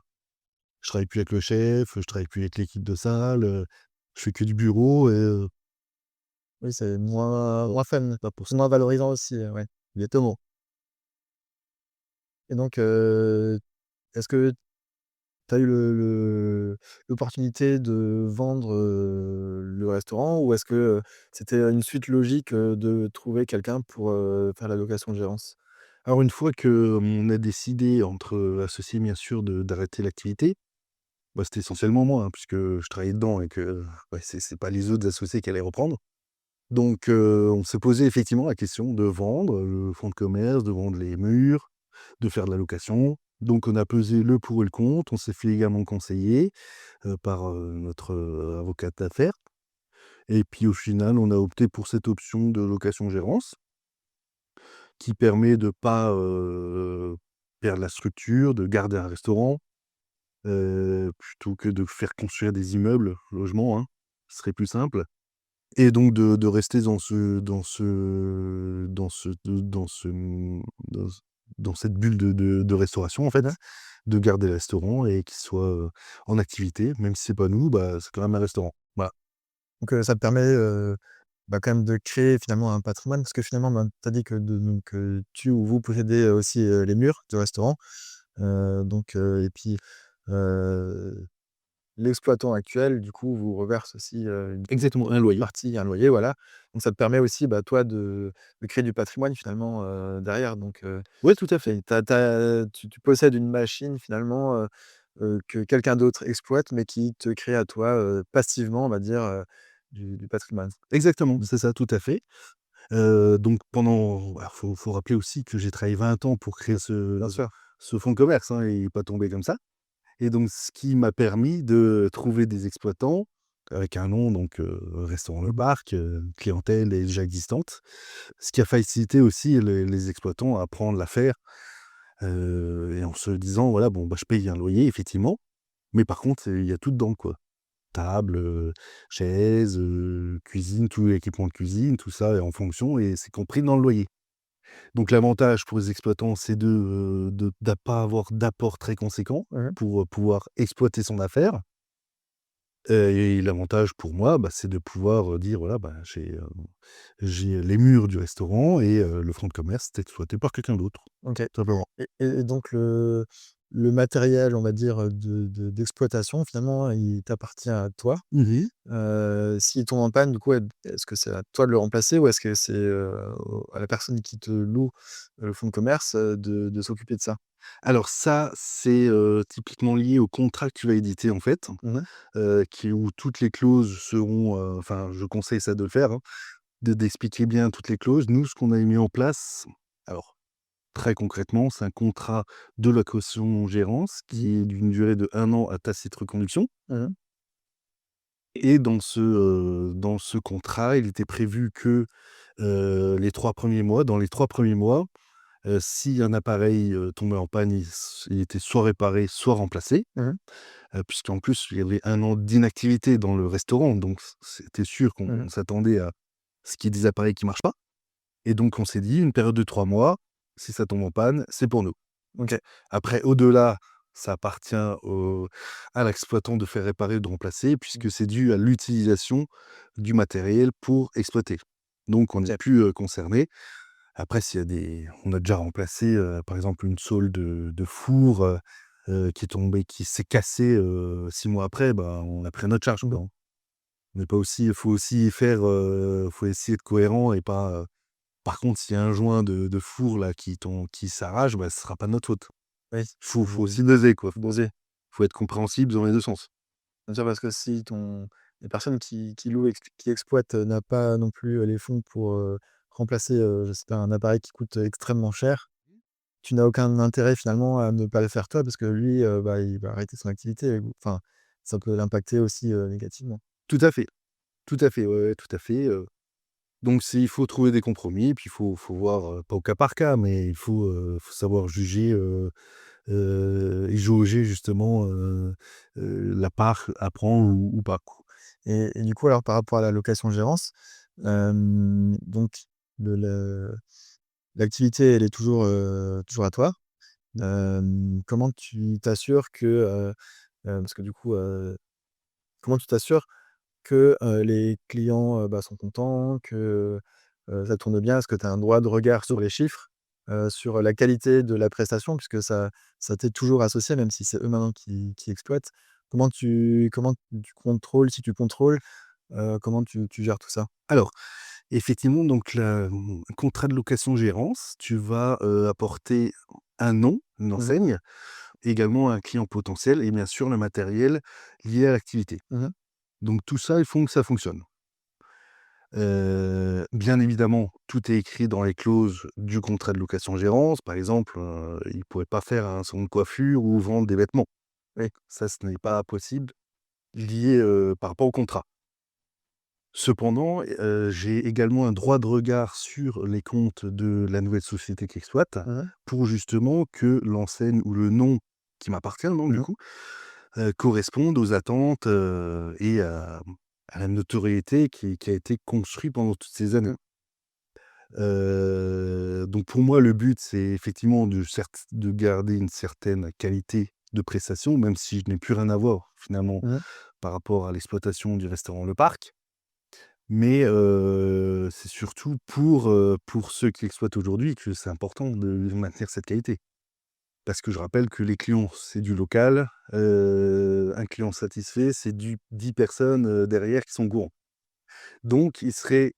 Je travaille plus avec le chef, je travaille plus avec l'équipe de salle, je fais que du bureau et Oui, c'est moins fun, pas pour c'est ça. moins valorisant aussi, ouais, exactement. Et donc est-ce que tu as eu l'opportunité de vendre, le restaurant ou est-ce que, c'était une suite logique, de trouver quelqu'un pour, faire la location de gérance? Alors une fois qu'on a décidé entre, associés bien sûr d'arrêter l'activité, c'était essentiellement moi, hein, puisque je travaillais dedans et que, ouais, c'est pas les autres associés qui allaient reprendre. Donc on s'est posé effectivement la question de vendre le fonds de commerce, de vendre les murs, de faire de la location. Donc on a pesé le pour et le contre. On s'est fait également conseiller, par, notre, avocate d'affaires et puis au final, on a opté pour cette option de location-gérance qui permet de pas, perdre la structure, de garder un restaurant, plutôt que de faire construire des immeubles, logements, hein, ce serait plus simple. Et donc de rester dans cette bulle de restauration, en fait, Mmh. de garder le restaurant et qu'il soit, en activité, même si c'est pas nous, c'est quand même un restaurant. Voilà. Donc ça te permet, quand même de créer finalement un patrimoine parce que finalement, tu as dit que tu ou vous possédez, aussi, les murs du restaurant. Et puis, heu, l'exploitant actuel, du coup, vous reverse aussi, Exactement, un une loyer. partie, un loyer, voilà. Donc ça te permet aussi, bah, toi, de créer du patrimoine finalement, derrière. Ouais, tout à fait. C'est tu possèdes une machine finalement, que quelqu'un d'autre exploite, mais qui te crée à toi, passivement, on va dire, du patrimoine. Exactement, Mmh. c'est ça, tout à fait. Donc pendant alors faut rappeler aussi que j'ai travaillé 20 ans pour créer Bien sûr. ce fonds de commerce, hein, il est pas tombé comme ça. Et donc ce qui m'a permis de trouver des exploitants avec un nom, donc Restaurant Le Barque, clientèle est déjà existante. Ce qui a facilité aussi les exploitants à prendre l'affaire, et en se disant: «Voilà, bon, bah, je paye un loyer effectivement, mais par contre, il y a tout dedans, quoi». Table, chaises, cuisine, tout l'équipement de cuisine, tout ça est en fonction et c'est compris dans le loyer. Donc l'avantage pour les exploitants, c'est de pas avoir d'apport très conséquent Mmh. pour, pouvoir exploiter son affaire. Et l'avantage pour moi, bah, c'est de pouvoir, dire: «Voilà, bah, j'ai les murs du restaurant et le fonds de commerce est exploité par quelqu'un d'autre», OK. simplement. Et donc le matériel, on va dire, d'exploitation finalement, il t'appartient à toi. Mmh. S'il tombe en panne, du coup, est-ce que c'est à toi de le remplacer ou est-ce que c'est, à la personne qui te loue le fonds de commerce, de s'occuper de ça? Alors ça, c'est, typiquement lié au contrat que tu vas éditer, en fait, Mmh. qui où toutes les clauses seront, enfin, je conseille ça de le faire, hein, d'expliquer bien toutes les clauses. Nous, ce qu'on avait mis en place, alors très concrètement, c'est un contrat de location-gérance Mmh. qui est d'une durée de 1 an à tacite reconduction. Mmh. Et dans ce contrat, il était prévu que, les 3 premiers mois dans les 3 premiers mois, si un appareil, tombait en panne, il était soit réparé, soit remplacé, Mmh. puisqu'en plus, il y avait 1 an d'inactivité dans le restaurant, donc c'était sûr Mmh. qu'on s'attendait à ce qu'il y ait des appareils qui marchent pas. Et donc on s'est dit: «Une période de 3 mois, si ça tombe en panne, c'est pour nous». OK. Après, au-delà, ça appartient à l'exploitant de faire réparer ou de remplacer, Mmh. puisque c'est dû à l'utilisation du matériel pour exploiter. Donc on n'est OK. plus, concerné. Après, s'il y a des on a déjà remplacé, par exemple, une saule de four, qui est tombée, qui s'est cassée, 6 mois après, bah, on a pris à notre charge, Mmh. quoi, hein. On n'est pas aussi faut aussi faire, faut essayer d'être cohérent et pas, par contre, s'il y a un joint de four là qui s'arrache, bah, ce sera pas de notre faute. Oui, Faut vous aussi doser, quoi. dosez. Faut être compréhensible dans les 2 sens. Bien sûr, parce que si les personnes qui louent, qui exploitent, n'a pas non plus, les fonds pour, remplacer, je sais pas, un appareil qui coûte extrêmement cher, tu n'as aucun intérêt finalement à ne pas le faire toi parce que lui, bah, il va arrêter son activité enfin, ça peut l'impacter aussi, négativement. Tout à fait, tout à fait, ouais, ouais, tout à fait, donc il faut trouver des compromis, puis il faut voir, pas au cas par cas, mais faut savoir juger, et jauger justement, la part à prendre ou pas, quoi. Et du coup, alors par rapport à la location-gérance, donc le l'activité, elle est toujours à toi. Comment tu t'assures que, parce que du coup, comment tu t'assures que, les clients, bah, sont contents, que, ça tourne bien? Est-ce que tu as un droit de regard sur les chiffres, sur la qualité de la prestation? Puisque ça t'est toujours associé, même si c'est eux maintenant qui exploitent. Comment tu contrôles, si tu contrôles, comment tu gères tout ça? Alors, effectivement, donc contrat de location-gérance, tu vas, apporter un nom, une Mmh. enseigne, également un client potentiel et bien sûr le matériel lié à l'activité. Mmh. Donc tout ça, il faut que ça fonctionne. Bien évidemment, tout est écrit dans les clauses du contrat de location-gérance. Par exemple, ils ne pourraient pas faire un salon de coiffure ou vendre des vêtements. Oui. Ça, ce n'est pas possible, lié, par rapport au contrat. Cependant, j'ai également un droit de regard sur les comptes de la nouvelle société qui exploite, Mmh. pour justement que l'enseigne ou le nom qui m'appartient, donc du Mmh. coup, corresponde aux attentes, et à la notoriété qui a été construite pendant toutes ces années. Mmh. Donc pour moi, le but, c'est effectivement de garder une certaine qualité de prestation, même si je n'ai plus rien à voir finalement Mmh. par rapport à l'exploitation du restaurant Le Parc. Mais c'est surtout pour ceux qui exploitent aujourd'hui que c'est important de maintenir cette qualité. Parce que je rappelle que les clients, c'est du local, un client satisfait, c'est du 10 personnes, derrière qui sont gourmands. Donc ils seraient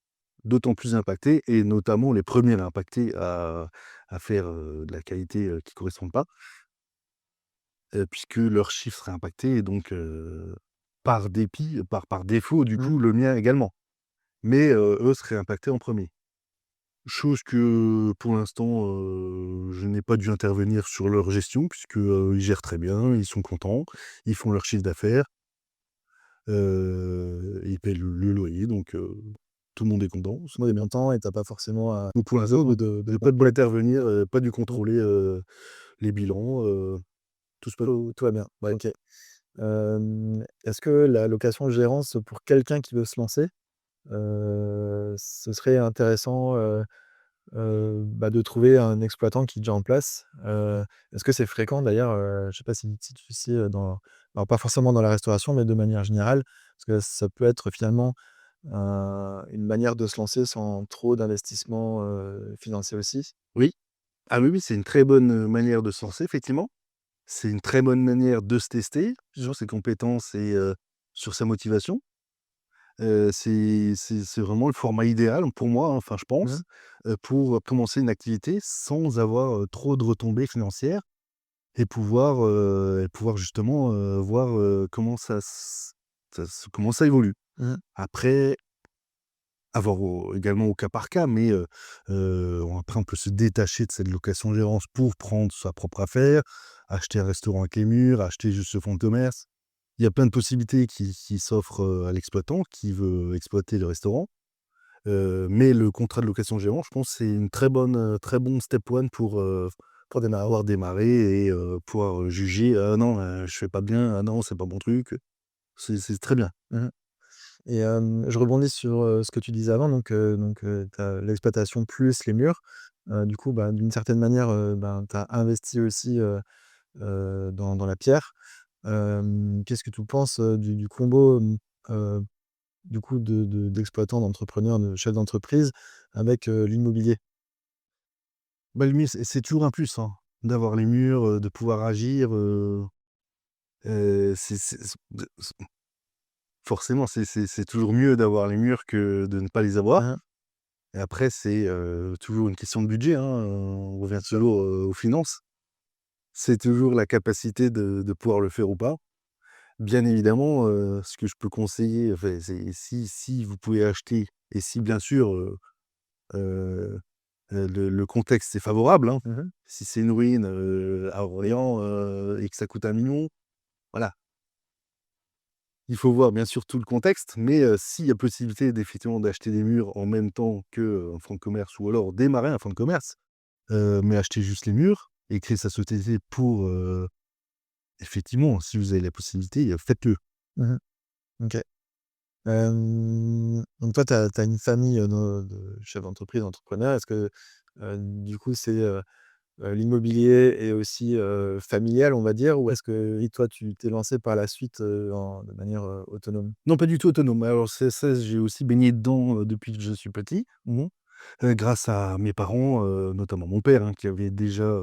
d'autant plus impactés et notamment les premiers à impactés à faire, de la qualité, qui correspond pas, puisque leurs chiffres seraient impactés et donc par dépit, par défaut du Mmh. coup, le mien également. Mais eux seraient impactés en premier. Chose que, pour l'instant, je n'ai pas dû intervenir sur leur gestion puisque, ils gèrent très bien, ils sont contents, ils font leur chiffre d'affaires, ils paient le loyer donc tout le monde est content, Tout c'est le monde très est bien. content et tu as pas forcément à Donc pour l'instant, de j'ai pas dû intervenir, pas dû Mmh. contrôler, les bilans, tout se passe. Tout va bien. Ouais, OK. Est-ce que la location-gérance pour quelqu'un qui veut se lancer, ce serait intéressant, de trouver un exploitant qui est déjà en place? Est-ce que c'est fréquent d'ailleurs, je sais pas si tu sais, dans alors pas forcément dans la restauration, mais de manière générale? Parce que ça peut être finalement, une manière de se lancer sans trop d'investissement, financier aussi. Oui. Ah oui, oui, c'est une très bonne, manière de se lancer effectivement. C'est une très bonne manière de se tester sur ses compétences et sur sa motivation. C'est vraiment le format idéal pour moi, hein, enfin je Mmh. pense, pour commencer une activité sans avoir, trop de retombées financières et pouvoir justement, voir, comment ça évolue. Mmh. Après, avoir également au cas par cas, mais après on peut se détacher de cette location-gérance pour prendre sa propre affaire, acheter un restaurant avec les murs, acheter juste ce fonds de commerce. Il y a plein de possibilités qui s'offrent, à l'exploitant qui veut exploiter le restaurant. Mais le contrat de location-gérant, je pense, c'est une très bon step one pour démarrer, avoir démarré et pouvoir, juger: «Ah non, je fais pas bien. Ah non, c'est pas mon truc». C'est très bien. Mmh. Et je rebondis sur, ce que tu disais avant, tu as l'exploitation plus les murs. Du coup, d'une certaine manière, tu as investi aussi, dans la pierre. Qu'est-ce que tu penses, du combo, heu, du coup d'exploitants, d'entrepreneurs, de chefs d'entreprise avec, l'immobilier? Bah, le mieux, c'est toujours un plus, hein, d'avoir les murs, de pouvoir agir, c'est forcément, c'est toujours mieux d'avoir les murs que de ne pas les avoir. Hein, Et après, c'est, toujours une question de budget, hein, on revient toujours, aux finances. C'est toujours la capacité de pouvoir le faire ou pas. Bien évidemment, ce que je peux conseiller, enfin, c'est si vous pouvez acheter et si bien sûr, heu le contexte est favorable, hein. mmh. Si c'est une ruine, à Orléans, et que ça coûte 1 million, voilà. Il faut voir bien sûr tout le contexte, mais s'il y a possibilité d'effectivement d'acheter des murs en même temps que, un fonds de commerce ou alors démarrer un fonds de commerce, mais acheter juste les murs et créer sa société pour, effectivement, si vous avez la possibilité, faites-le. Mmh. OK. Donc toi, tu as une famille, de chefs d'entreprise, d'entrepreneurs. Est-ce que, du coup, l'immobilier est aussi, familial, on va dire? Ou est-ce que et toi, tu t'es lancé par la suite, de manière, autonome? Non, pas du tout autonome. Alors c'est ça, j'ai aussi baigné dedans, depuis que je suis petit, Mmh. grâce à mes parents, notamment mon père, hein, qui avait déjà,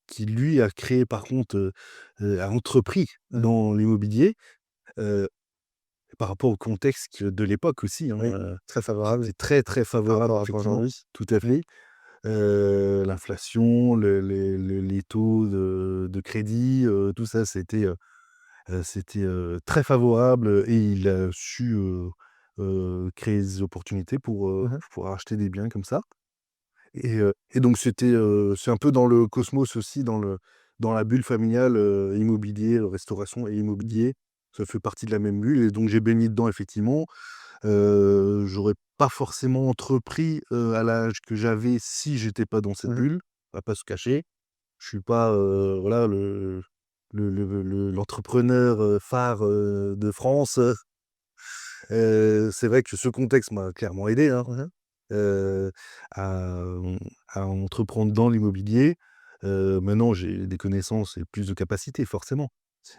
qui lui a créé par contre, a entrepris Mmh. dans l'immobilier, heu, par rapport au contexte de l'époque aussi, hein, Oui, très favorable c'était très, très favorable par rapport à effectivement, aujourd'hui. tout à fait. L'inflation, les taux de crédit, tout ça, c'était, très favorable, et il a su, créer des opportunités Mmh mh. pour pouvoir acheter des biens comme ça. Et donc c'est un peu dans le cosmos aussi, dans la bulle familiale, immobilier, restauration et immobilier. Ça fait partie de la même bulle et donc j'ai baigné dedans effectivement. J'aurais pas forcément entrepris, à l'âge que j'avais si j'étais pas dans cette Mmh. bulle, on va pas se cacher. Je suis pas, voilà l'entrepreneur, phare, de France. C'est vrai que ce contexte m'a clairement aidé, hein. Mmh. Heu, à, à entreprendre dans l'immobilier. Maintenant j'ai des connaissances et plus de capacités forcément.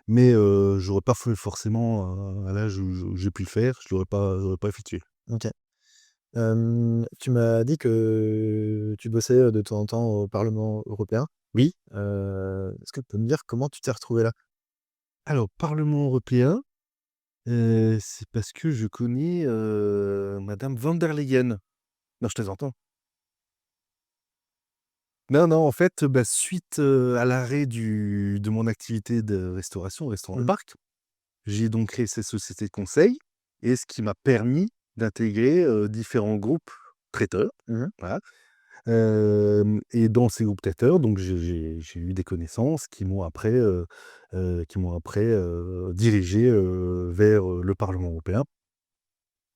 Mais, j'aurais pas fait forcément, à l'âge où j'ai pu le faire, je l'aurais pas effectué. OK. Tu m'as dit que tu bossais, de temps en temps au Parlement européen. Oui. Est-ce que tu peux me dire comment tu t'es retrouvé là? Alors, Parlement européen, c'est parce que je connais, madame von der Leyen. Non, je plaisante, hein. Non, non, en fait, bah, suite, à l'arrêt de mon activité de restauration, restaurant Le Mmh. Parc, j'ai donc créé cette société de conseil et ce qui m'a permis d'intégrer, différents groupes traiteurs, Mmh. voilà. Et dans ces groupes traiteurs, donc j'ai eu des connaissances qui m'ont après, dirigé, vers, le Parlement européen.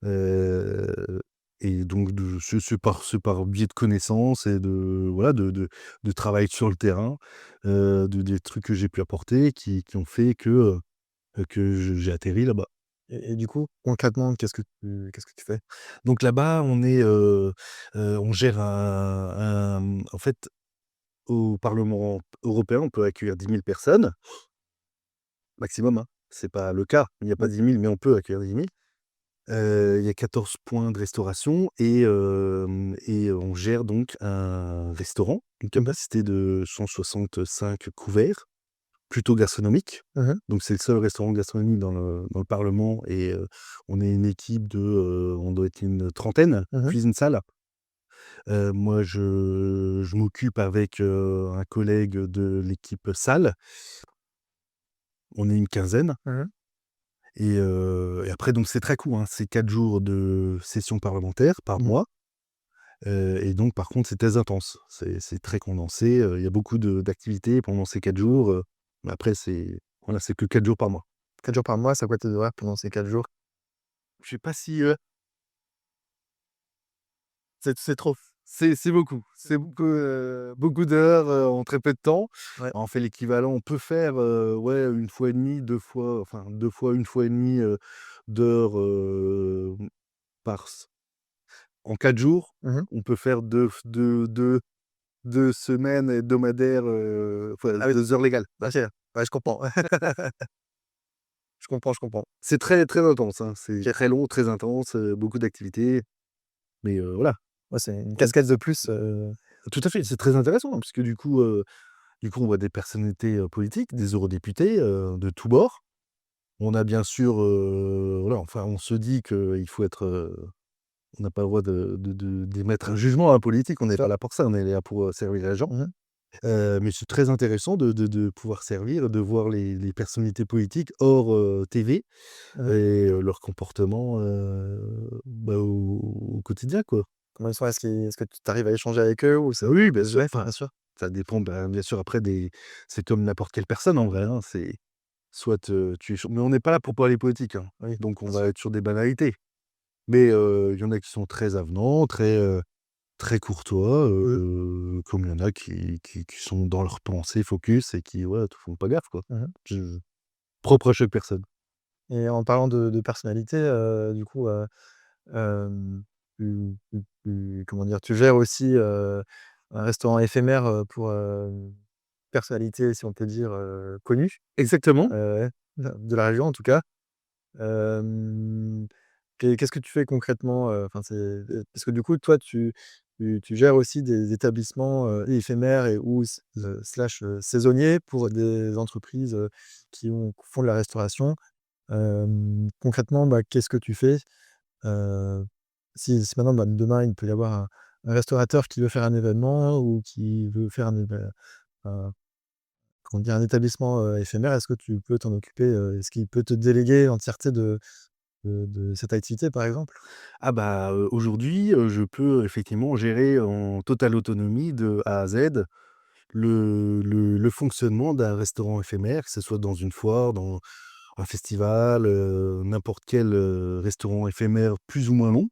Heu et donc c'est par biais de connaissances et de voilà, de travail sur le terrain, des trucs que j'ai pu apporter qui ont fait que j'ai atterri là-bas. Et du coup, concrètement, qu'est-ce que tu fais? Donc là-bas, on gère en fait, au Parlement européen, on peut accueillir 10 000 personnes maximum, hein. C'est pas le cas, il n'y a pas Mmh. 10 000, mais on peut accueillir 10 000. Il y a 14 points de restauration et on gère donc un restaurant, une Mmh. capacité de 165 couverts, plutôt gastronomique. Mmh. Donc c'est le seul restaurant gastronomique dans le parlement et on est une équipe on doit être une trentaine, Mmh. cuisine salle. Moi je m'occupe avec, un collègue de l'équipe salle. On est une quinzaine Mmh. et après donc c'est très court, hein, c'est 4 jours de session parlementaire par Mmh. mois. Et donc par contre, c'est très intense. C'est très condensé, il y a beaucoup d'activités pendant ces 4 jours, mais après voilà, c'est que 4 jours par mois. 4 jours par mois, c'est quoi tes horaires pendant ces 4 jours? Je sais pas si, c'est trop. C'est beaucoup. C'est beaucoup, beaucoup d'heures, en très peu de temps. Ouais. On fait l'équivalent, on peut faire, ouais, 1 fois et demie, 2 fois, enfin 2 fois, 1 fois et demie, d'heures, par s en 4 jours, Mmh. on peut faire 2 semaines hebdomadaires, enfin Ah oui, 2 heures légales. OK. Ouais, je comprends. Je comprends, je comprends. C'est très, très intense, hein. C'est OK. très long, très intense, beaucoup d'activités, mais voilà. Ouais, c'est une On casquette de plus, Tout à fait, c'est très intéressant, hein, parce que du coup, on voit des personnalités, politiques, des eurodéputés, de tous bords. On a bien sûr, voilà, enfin, on se dit qu'il faut être, on n'a pas le droit d'émettre un jugement, hein, politique. On bien n'est sûr. pas là pour ça, on est là pour, servir les gens. Mmh mh. Mais c'est très intéressant de pouvoir servir, de voir les personnalités politiques hors, TV Mmh. et leur comportement, bah, au quotidien, quoi. Comment ils sont? Est-ce que tu arrives à échanger avec eux ou Ah c'est oui, bien sûr, ouais, enfin, bien sûr. ça dépend, ben, bien sûr après c'est comme n'importe quelle personne en vrai, hein, c'est soit, tu échan mais on n'est pas là pour parler politique, hein, Oui, donc on bien va sûr. être sur des banalités. Mais, il y en a qui sont très avenants, très courtois, comme il y en a qui sont dans leurs pensées focus et qui, ouais, te font pas gaffe, quoi. Mmh mh. Je Propre à chaque personne. Et en parlant de personnalité, du coup, comment dire? Tu gères aussi, un restaurant éphémère, pour, une personnalité, si on peut dire, connue, Exactement. ouais, de la région en tout cas. Hem, qu'est-ce que tu fais concrètement? Enfin, parce que du coup, toi, tu gères aussi des établissements, éphémères et ou slash, saisonniers pour des entreprises, qui font de la restauration. Concrètement, bah, qu'est-ce que tu fais? Heu, si maintenant, bah, demain, il peut y avoir un restaurateur qui veut faire un événement ou qui veut faire un comment dire? Un établissement, éphémère, est-ce que tu peux t'en occuper? Est-ce qu'il peut te déléguer l'entièreté de cette activité, par exemple? Ah bah, aujourd'hui, je peux effectivement gérer en totale autonomie de A à Z le fonctionnement d'un restaurant éphémère, que ce soit dans une foire, dans un festival, n'importe quel, restaurant éphémère plus ou moins long.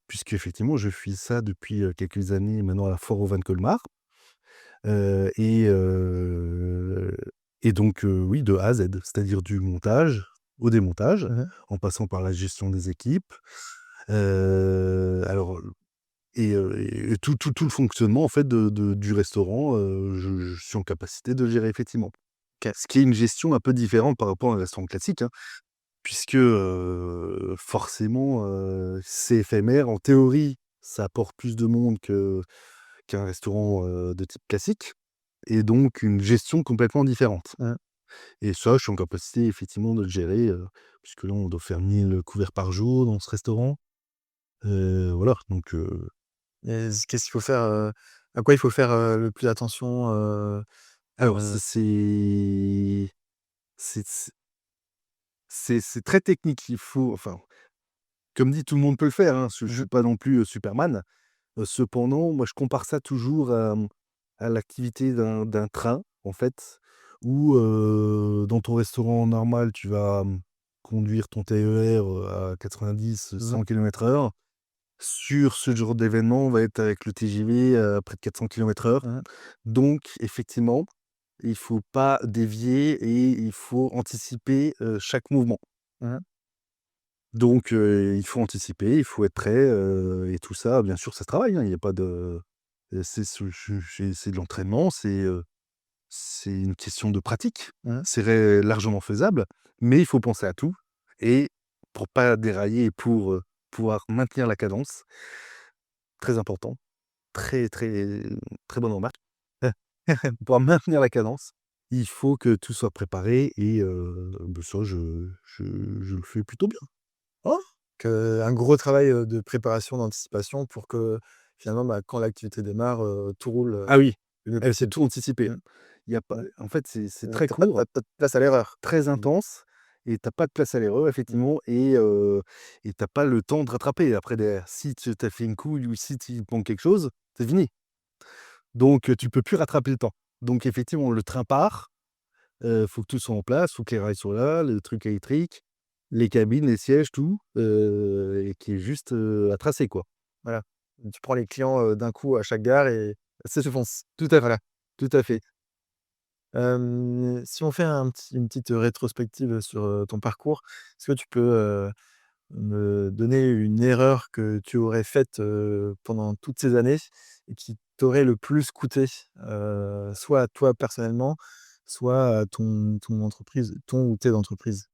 Puisqu'effectivement, je fais ça depuis, quelques années maintenant à la foire aux vins de Colmar, heu et heu et donc oui, de A à Z, c'est-à-dire du montage au démontage, Mmh. en passant par la gestion des équipes, alors et tout le fonctionnement en fait du restaurant, je suis en capacité de le gérer effectivement. OK. Ce qui est une gestion un peu différente par rapport à un restaurant classique, hein. puisque, forcément, c'est éphémère. En théorie, ça apporte plus de monde qu'un restaurant, de type classique et donc une gestion complètement différente Mmh. et ça, je suis en capacité effectivement de le gérer, puisque là, on doit faire 1 000 couverts par jour dans ce restaurant, voilà donc Et qu'est-ce qu'il faut faire, à quoi il faut faire, le plus attention, alors ça heu? c'est c'est très technique. Il faut enfin, comme dit, tout le monde peut le faire, hein, je Mmh. suis pas non plus, Superman. Cependant, moi, je compare ça toujours à l'activité d'un train, en fait, où, dans ton restaurant normal, tu vas, conduire ton TER, à 90-100 Mmh. km/h. Sur ce genre d'événement, on va être avec le TGV à près de 400 km/h. Mmh. Donc effectivement, il faut pas dévier et il faut anticiper, chaque mouvement. Mmh. Donc il faut anticiper, il faut être prêt, et tout ça, bien sûr, ça se travaille, hein, il y a pas de c'est de l'entraînement, c'est une question de pratique. Mmh. C'est largement faisable, mais il faut penser à tout et pour pas dérailler et pour, pouvoir maintenir la cadence, très important, très, très, très bonne remarque. Pour pouvoir maintenir la cadence, il faut que tout soit préparé et ça je le fais plutôt bien. Oh! Un gros travail, de préparation, d'anticipation pour que finalement, bah, quand l'activité démarre, tout roule, Ah oui, le mieux c'est possible. tout anticipé. Mmh. Il y a pas Mmh. en fait, c'est très Tu pas court, pas de place à l'erreur. très Mmh. intense et tu as pas de place à l'erreur Mmh. effectivement et tu as pas le temps de rattraper après derrière. Si tu as fait une couille ou si tu manques quelque chose, c'est fini. Donc tu peux plus rattraper le temps. Donc effectivement, le train part, faut que tout soit en place, faut que les rails soient là, le truc électrique, les cabines, les sièges, tout, et qu'il y ait juste, à tracer, quoi. Voilà. Tu prends les clients, d'un coup à chaque gare et c'est tu fonces. Tout à fait, Voilà. tout à fait. Si on fait une petite rétrospective sur, ton parcours, est-ce que tu peux, me donner une erreur que tu aurais faite, pendant toutes ces années et qui t'aurait le plus coûté? Soit à toi personnellement, soit à ton entreprise, ton ou tes entreprises?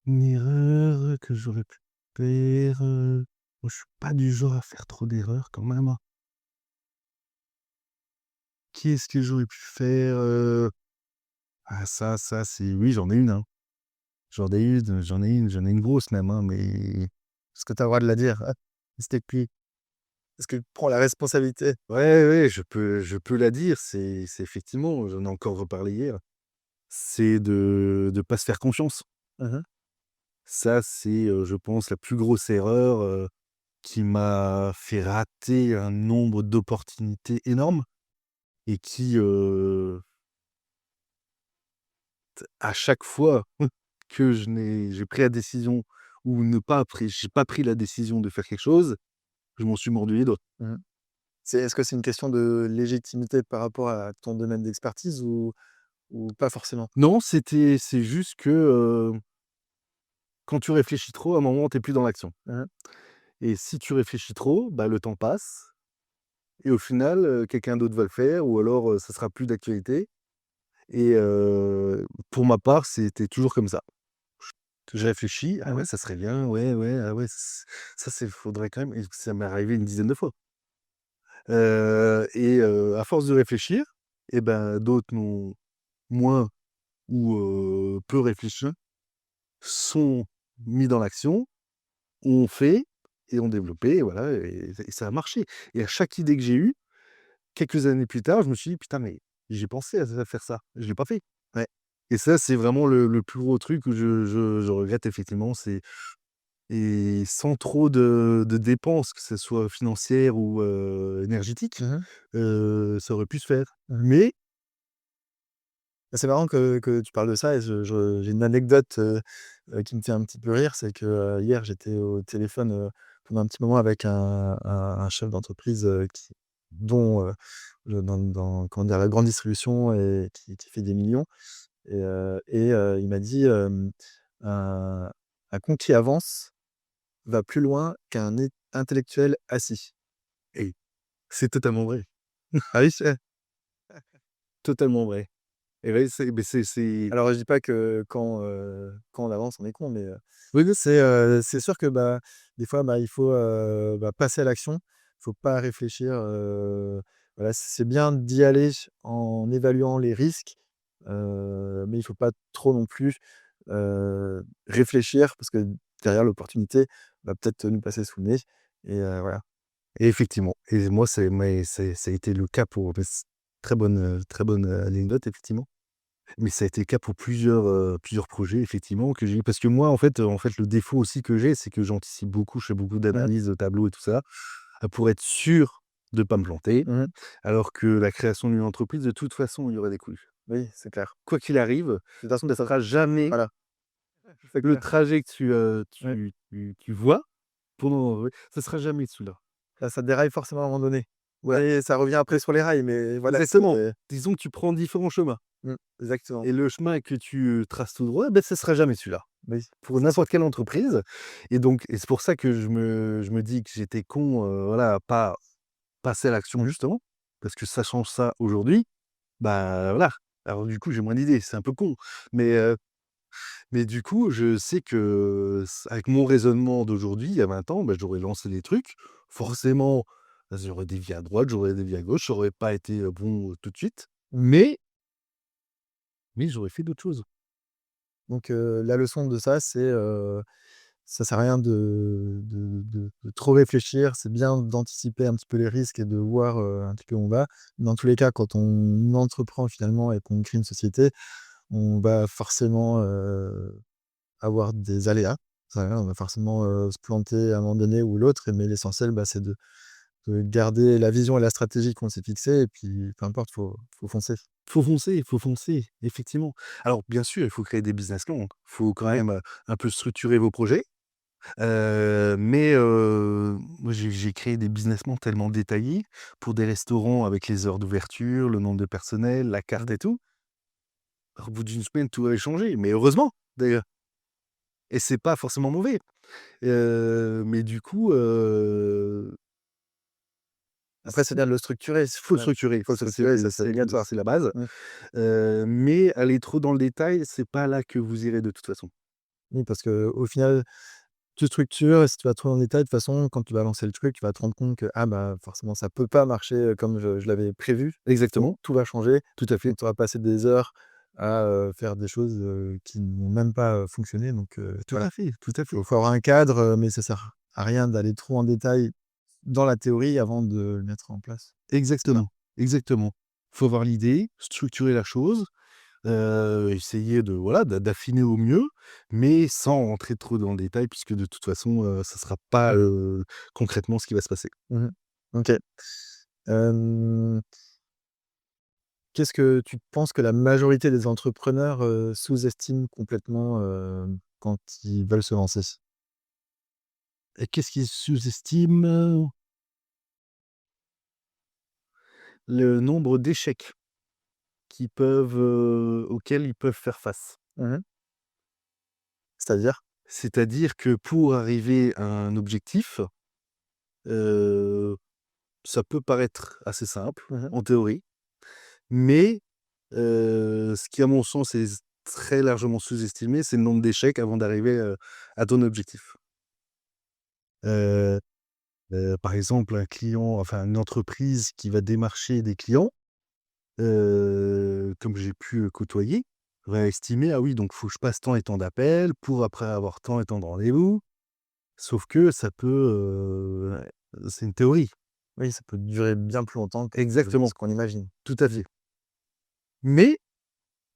Une erreur que j'aurais pu faire, moi je suis pas du genre à faire trop d'erreurs quand même, hein. Qu'est-ce que j'aurais pu faire, Ah ça c'est oui j'en ai une, hein. J'en ai une grosse même, hein, mais Est-ce que tu as le droit de la dire? C'était qui? Est-ce que tu prends la responsabilité? ouais, ouais, je peux la dire, c'est effectivement, j'en ai encore reparlé hier, c'est de pas se faire confiance. Mmh. Ça, c'est, je pense la plus grosse erreur, qui m'a fait rater un nombre d'opportunités énormes et qui, à chaque fois que j'ai pris la décision ou ne pas pris j'ai pas pris la décision de faire quelque chose, je m'en suis mordu les doigts. Mmh. Est-ce que c'est une question de légitimité par rapport à ton domaine d'expertise ou pas forcément? Non, c'est juste que, quand tu réfléchis trop, à un moment, tu es plus dans l'action Mmh. et si tu réfléchis trop, bah, le temps passe et au final, quelqu'un d'autre va le faire ou alors, ça sera plus d'actualité et pour ma part, c'était toujours comme ça. Je réfléchis: «Ah ouais, Mmh. ça serait bien, ouais, ouais, ah ouais, ça c'est faudrait quand même» et ça m'est arrivé une dizaine de fois. Et à force de réfléchir et ben, d'autres n'ont moins ou peu réfléchi, sont mis dans l'action, ont fait et ont développé et voilà et ça a marché et à chaque idée que j'ai eue, quelques années plus tard, je me suis dit: «Putain, mais j'ai pensé à faire ça, je l'ai pas fait». Ouais. Et ça, c'est vraiment le plus gros truc que je regrette effectivement, c'est et sans trop de dépenses, que ce soit financières ou énergétiques, Mmh. ça aurait pu se faire. Mmh. Mais C'est marrant que tu parles de ça et j'ai une anecdote, qui me fait un petit peu rire. C'est que, hier, j'étais au téléphone, pendant un petit moment avec un chef d'entreprise, dont, dans comment dire? La grande distribution et qui fait des millions il m'a dit, «Un con qui avance va plus loin qu'un intellectuel assis». et c'est totalement vrai, Ah oui, c'est totalement vrai. Et ouais, c'est Alors je dis pas que quand on avance, on est con, mais oui, oui, c'est sûr que, bah, des fois, bah, il faut, bah, passer à l'action. Il faut pas réfléchir, voilà, c'est bien d'y aller en évaluant les risques, mais il faut pas trop non plus, réfléchir parce que derrière l'opportunité va peut-être nous passer sous le nez et voilà. et effectivement et moi, ça a été le cas pour très bonne, anecdote effectivement. Mais ça a été le cas pour plusieurs projets effectivement que j'ai eu parce que moi en fait le défaut aussi que j'ai, c'est que j'anticipe beaucoup, je fais beaucoup Mmh. d'analyses de tableaux et tout ça, pour être sûr de pas me planter, Mmh. alors que la création d'une entreprise, de toute façon, il y aura des couilles. Oui, c'est clair. Quoi qu'il arrive, De toute façon, ça sera jamais voilà, c'est le clair. trajet que Ouais. tu vois pendant oui, ça sera jamais celui-là. Là, ça déraille forcément à un moment donné. Voilà, Et ça revient après sur les rails, mais voilà, exactement. c'est Disons que tu prends différents chemins exactement. et le chemin que tu traces tout droit, ça sera jamais celui-là. Oui, Pour c'est sûr. n'importe quelle entreprise et donc et c'est pour ça que je me dis que j'étais con, voilà, à pas passer à l'action Mmh. justement, parce que sachant ça aujourd'hui, bah, voilà. Alors du coup, j'ai moins d'idées, c'est un peu con, mais du coup, je sais que avec mon raisonnement d'aujourd'hui, il y a 20 ans, bah, j'aurais lancé des trucs. Forcément, j'aurais dévié à droite, j'aurais dévié à gauche, ça aurait pas été, bon, tout de suite, mais j'aurais fait d'autres choses. Donc la leçon de ça, c'est, ça sert à rien de trop réfléchir. C'est bien d'anticiper un petit peu les risques et de voir, un petit peu où on va. Dans tous les cas, quand on entreprend finalement et qu'on crée une société, on va forcément, avoir des aléas. Ça, on va forcément, se planter à un moment donné ou l'autre, mais l'essentiel, bah, c'est de garder la vision et la stratégie qu'on s'est fixée et puis peu importe, faut foncer. Il faut foncer, effectivement. Alors bien sûr, il faut créer des business plans, il faut quand même, un peu structurer vos projets, moi j'ai créé des business plans tellement détaillés pour des restaurants avec les heures d'ouverture, le nombre de personnel, la carte Mmh. et tout. Alors, au bout d'une semaine, tout avait changé, mais heureusement d'ailleurs et c'est pas forcément mauvais, mais du coup, Après, c'est bien de le structurer, faut structurer, faut le structurer, ça c'est obligatoire. c'est la base, Mmh. mais aller trop dans le détail, c'est pas là que vous irez de toute façon. Oui, parce qu'au final, tu structures et si tu vas trop dans le détail, de toute façon, quand tu vas lancer le truc, tu vas te rendre compte que, ah bah, forcément, ça peut pas marcher, comme je l'avais prévu. Donc Exactement, tout va changer. tout à fait. Donc tu vas passer des heures à, faire des choses, qui n'ont même pas, fonctionné. Donc Tout voilà, à fait, tout à fait. faut avoir un cadre, mais ça sert à rien d'aller trop en détail dans la théorie avant de le mettre en place. C'est ça. Exactement, exactement. Faut avoir l'idée, structurer la chose, essayer de voilà, d'affiner au mieux, mais sans rentrer trop dans le détail puisque de toute façon, ça sera pas, concrètement ce qui va se passer. Mmh. OK. Hem, Qu'est-ce que tu penses que la majorité des entrepreneurs, sous-estiment complètement, quand ils veulent se lancer? Et qu'est-ce qu'ils sous-estiment? Le nombre d'échecs auxquels ils peuvent faire face. Mmh. C'est-à-dire? C'est-à-dire que pour arriver à un objectif, heu, ça peut paraître assez simple Mmh. en théorie, mais ce qui à mon sens est très largement sous-estimé, c'est le nombre d'échecs avant d'arriver, à ton objectif. Heu par exemple, un client enfin une entreprise qui va démarcher des clients, comme j'ai pu, côtoyer, va estimer: «Ah oui, donc faut que je passe tant et tant d'appels pour après avoir tant et tant de rendez-vous». Sauf que ça peut, c'est une théorie. Oui, ça peut durer bien plus longtemps que Exactement, ce qu'on imagine. tout à fait. Mais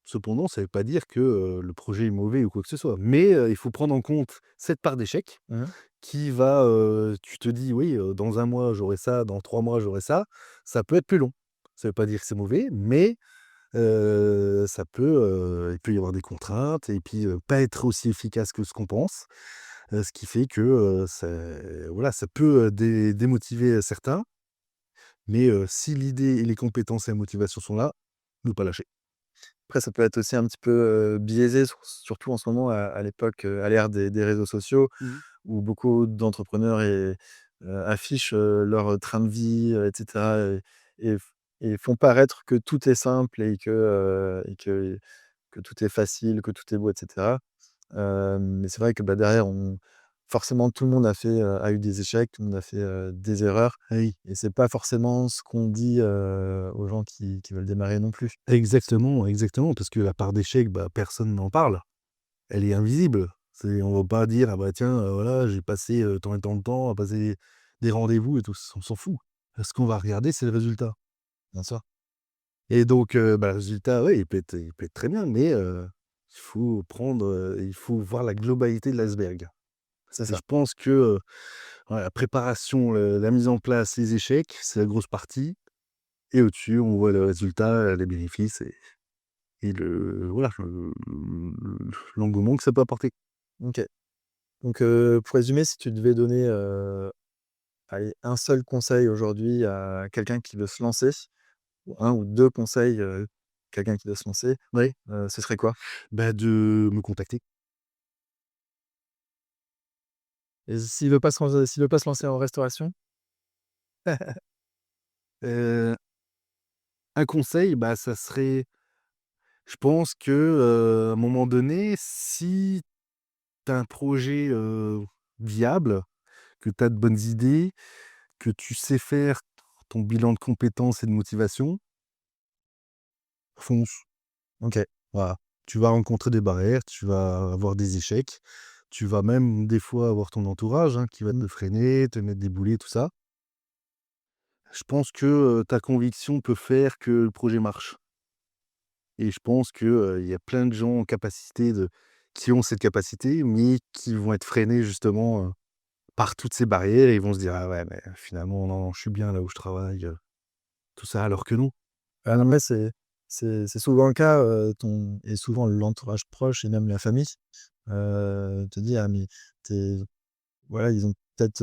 cependant, ça ne veut pas dire que, le projet est mauvais ou quoi que ce soit. Mais, il faut prendre en compte cette part d'échec Mmh. qui va, tu te dis: «Oui, dans un mois j'aurai ça, dans 3 mois j'aurai ça». Ça peut être plus long. Ça ne veut pas dire que c'est mauvais, mais, ça peut, il peut y avoir des contraintes et puis, pas être aussi efficace que ce qu'on pense. Ce qui fait que, voilà, ça peut, démotiver, certains, mais, si l'idée et les compétences et la motivation sont là, ne pas lâcher. Après ça peut être aussi un petit peu, biaisé surtout en ce moment à l'époque, à l'ère des réseaux sociaux Mmh. où beaucoup d'entrepreneurs affichent, leur train de vie, et cetera et et font paraître que tout est simple et que tout est facile, que tout est beau et cetera. Mais c'est vrai que, bah, derrière on forcément tout le monde a eu des échecs, tout le monde a fait, des erreurs Oui, et c'est pas forcément ce qu'on dit, aux gens qui veulent démarrer non plus. exactement, exactement, parce que la part d'échec, bah, personne n'en parle. Elle est invisible. On va pas dire: «Ah bah tiens, voilà, j'ai passé, tant et tant de temps à passer des rendez-vous et tout». On s'en fout. Ce qu'on va regarder, c'est le résultat Bien sûr, et donc bah, le résultat, ouais, il peut être très bien, mais il faut voir la globalité de l'iceberg c'est et ça. je pense que, ouais, la préparation, la mise en place, les échecs, c'est la grosse partie et au-dessus, on voit le résultat, les bénéfices et voilà, l'engouement que ça peut apporter. OK. Donc, pour résumer, si tu devais donner, allez, un seul conseil aujourd'hui à quelqu'un qui veut se lancer, ou 1 ou 2 conseils, quelqu'un qui veut se lancer, Oui, ce serait quoi? bah, de me contacter. Et s'il veut pas se lancer en restauration? Heu, un conseil, bah, ça serait je pense que, à un moment donné, si tu as un projet, viable, que tu as de bonnes idées, que tu sais faire ton bilan de compétences et de motivation, fonce. OK. Voilà. Tu vas rencontrer des barrières, tu vas avoir des échecs, tu vas même des fois avoir ton entourage, hein, qui va Mmh. te freiner, te mettre des boulets, tout ça. Je pense que, ta conviction peut faire que le projet marche. Et je pense que, il y a plein de gens en capacité de qui ont cette capacité, mais qui vont être freinés justement, par toutes ces barrières et ils vont se dire: «Ah ouais, mais finalement non, je suis bien là où je travaille», tout ça, alors que non. Ah non, mais c'est souvent le cas, ton et souvent l'entourage proche et même la famille, te dit: «Ah mais tu voilà, ils ont peut-être,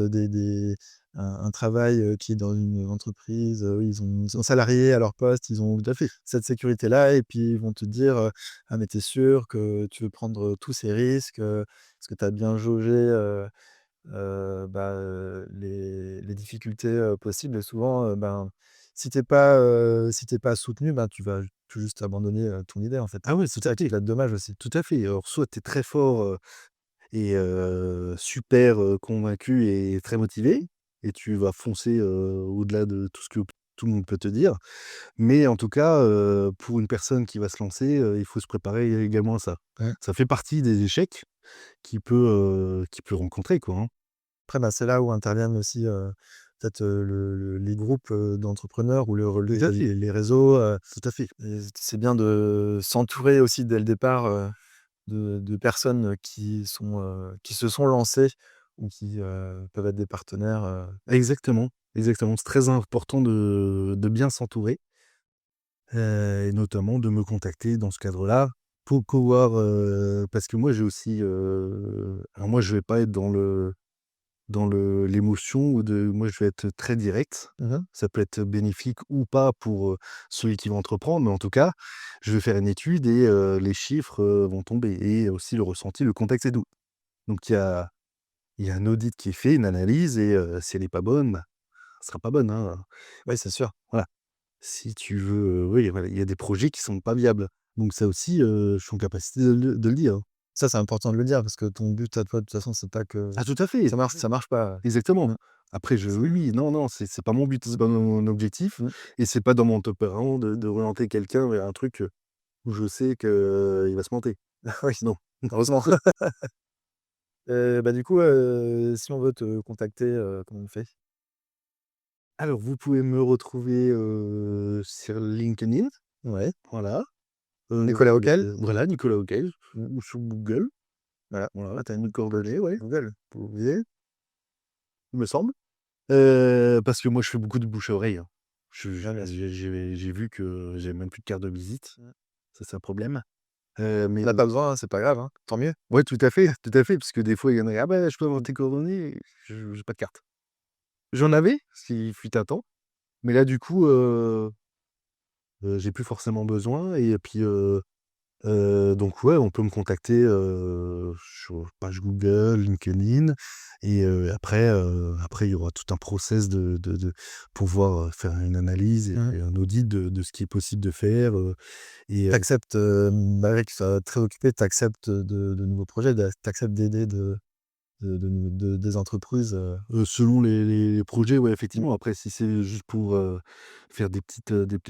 un travail, qui est dans une entreprise, ils sont salariés à leur poste, ils ont Tout à fait. cette sécurité-là et puis ils vont te dire, «Ah mais tu es sûr que tu veux prendre, tous ces risques, est-ce que tu as bien jaugé, les difficultés, possibles?» Et souvent, ben, si tu pas soutenu, ben, tu vas tout juste abandonner, ton idée, en fait. Ah ouais, tout C'est à ça qui fait, peut être dommage aussi. tout à fait. Alors soit tu es très fort, et super, convaincu et très motivé et tu vas foncer, au-delà de tout ce que tout le monde peut te dire. Mais en tout cas, pour une personne qui va se lancer, il faut se préparer également à ça. Ouais. Ça fait partie des échecs qu'il peut rencontrer, quoi, hein. Après, bah, c'est là où interviennent aussi, peut-être, les groupes, d'entrepreneurs ou Tout à fait, les réseaux, tout à fait. et c'est bien de s'entourer aussi dès le départ, de personnes, qui se sont lancées ou qui, peuvent être des partenaires, Exactement, exactement. C'est très important de bien s'entourer, et notamment de me contacter dans ce cadre-là pour pouvoir, parce que moi j'ai aussi, alors moi je vais pas être dans l'émotion ou de moi je vais être très direct. mmh Ça peut être bénéfique ou pas pour, celui qui va entreprendre, mais en tout cas, je vais faire une étude et les chiffres, vont tomber et aussi le ressenti, le contexte et tout. Donc il y a un audit qui est fait, une analyse et si elle est pas bonne, bah, elle sera pas bonne, hein, Oui, c'est sûr. voilà. Si tu veux, oui, voilà, il y a des projets qui sont pas viables. Donc ça aussi, je suis en capacité de le dire. Ça, c'est important de le dire parce que ton but à toi, de toute façon, c'est pas que Ah tout à fait, ça marche pas. exactement. Mmh. Après C'est oui, oui, non, non, c'est pas mon but, c'est pas mon objectif mmh. et c'est pas dans mon tempérament d'orienter quelqu'un vers un truc, où je sais qu'il va se planter. Oui, Non. heureusement. Bah, du coup, si on veut te contacter, comment on fait? Alors vous pouvez me retrouver, sur LinkedIn, Ouais. voilà, Nicolas Auquel? voilà, Nicolas Auquel Mmh. ou sur Google, Voilà. voilà, Ah, tu as mes une coordonnées, ouais, Google? vous oubliez, il me semble. Parce que moi je fais beaucoup de bouche à oreille, hein. Je Ouais, bien sûr. j'ai vu que j'avais même plus de carte de visite, Mmh. ça c'est un problème. Mais Tu en as pas besoin, hein, c'est pas grave, hein, tant mieux. ouais, tout à fait, parce que des fois il y en a: «Ah bah, je peux avoir tes coordonnées?» Je j'ai pas de carte. J'en avais, s'il fut un temps, mais là du coup, j'ai plus forcément besoin et puis, Donc ouais, on peut me contacter, sur page Google, LinkedIn et après il y aura tout un process de pouvoir, faire une analyse Mmh. et un audit de ce qui est possible de faire, et Tu acceptes, malgré que tu sois très occupé, tu acceptes de nouveaux projets, tu acceptes d'aider des entreprises, selon les projets, ouais, Mmh. effectivement. Après si c'est juste pour, faire des petits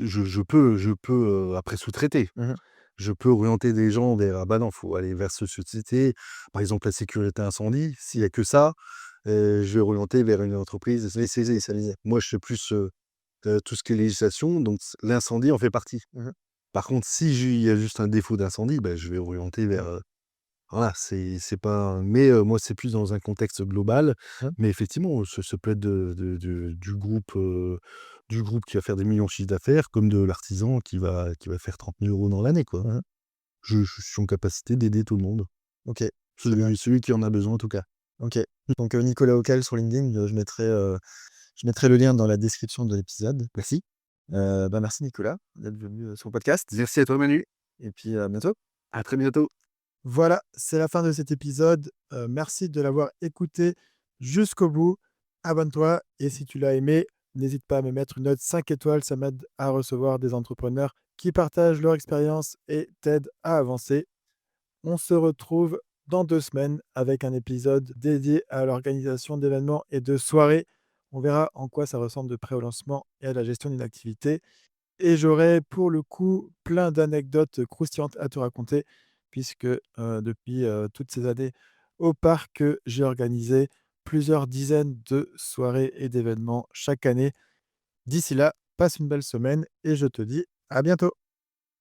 je peux, après sous-traiter. Mmh mh. Je peux orienter des gens vers: «Ah bah non, faut aller vers ce société». Par exemple, la sécurité incendie, s'il y a que ça, je vais orienter vers une entreprise spécialisée. Moi, je fais plus, tout ce qui est législation, donc l'incendie en fait partie. Mmh. Par contre, si il y a juste un défaut d'incendie, bah, je vais orienter vers, Mmh. voilà, c'est pas mais moi, c'est plus dans un contexte global. Mmh. Mais effectivement, ça peut être du groupe qui va faire des millions de chiffres d'affaires, comme de l'artisan qui va faire 30 000 € dans l'année, quoi. Mmh. Je suis en capacité d'aider tout le monde. OK, très bien. Celui qui en a besoin, en tout cas. OK. Donc Nicolas Auquel sur LinkedIn, je mettrai le lien dans la description de l'épisode. Merci. Merci Nicolas d'être venu, sur le podcast Merci à toi, Manu. et puis à bientôt. À très bientôt. Voilà, c'est la fin de cet épisode. Merci de l'avoir écouté jusqu'au bout. Abonne-toi et si tu l'as aimé, n'hésite pas à me mettre une note 5 étoiles, ça m'aide à recevoir des entrepreneurs qui partagent leur expérience et t'aident à avancer. On se retrouve dans 2 semaines avec un épisode dédié à l'organisation d'événements et de soirées. On verra en quoi ça ressemble de près au lancement et à la gestion d'une activité. Et j'aurai pour le coup plein d'anecdotes croustillantes à te raconter puisque, depuis, toutes ces années au parc, j'ai organisé plusieurs dizaines de soirées et d'événements chaque année. D'ici là, passe une belle semaine et je te dis à bientôt.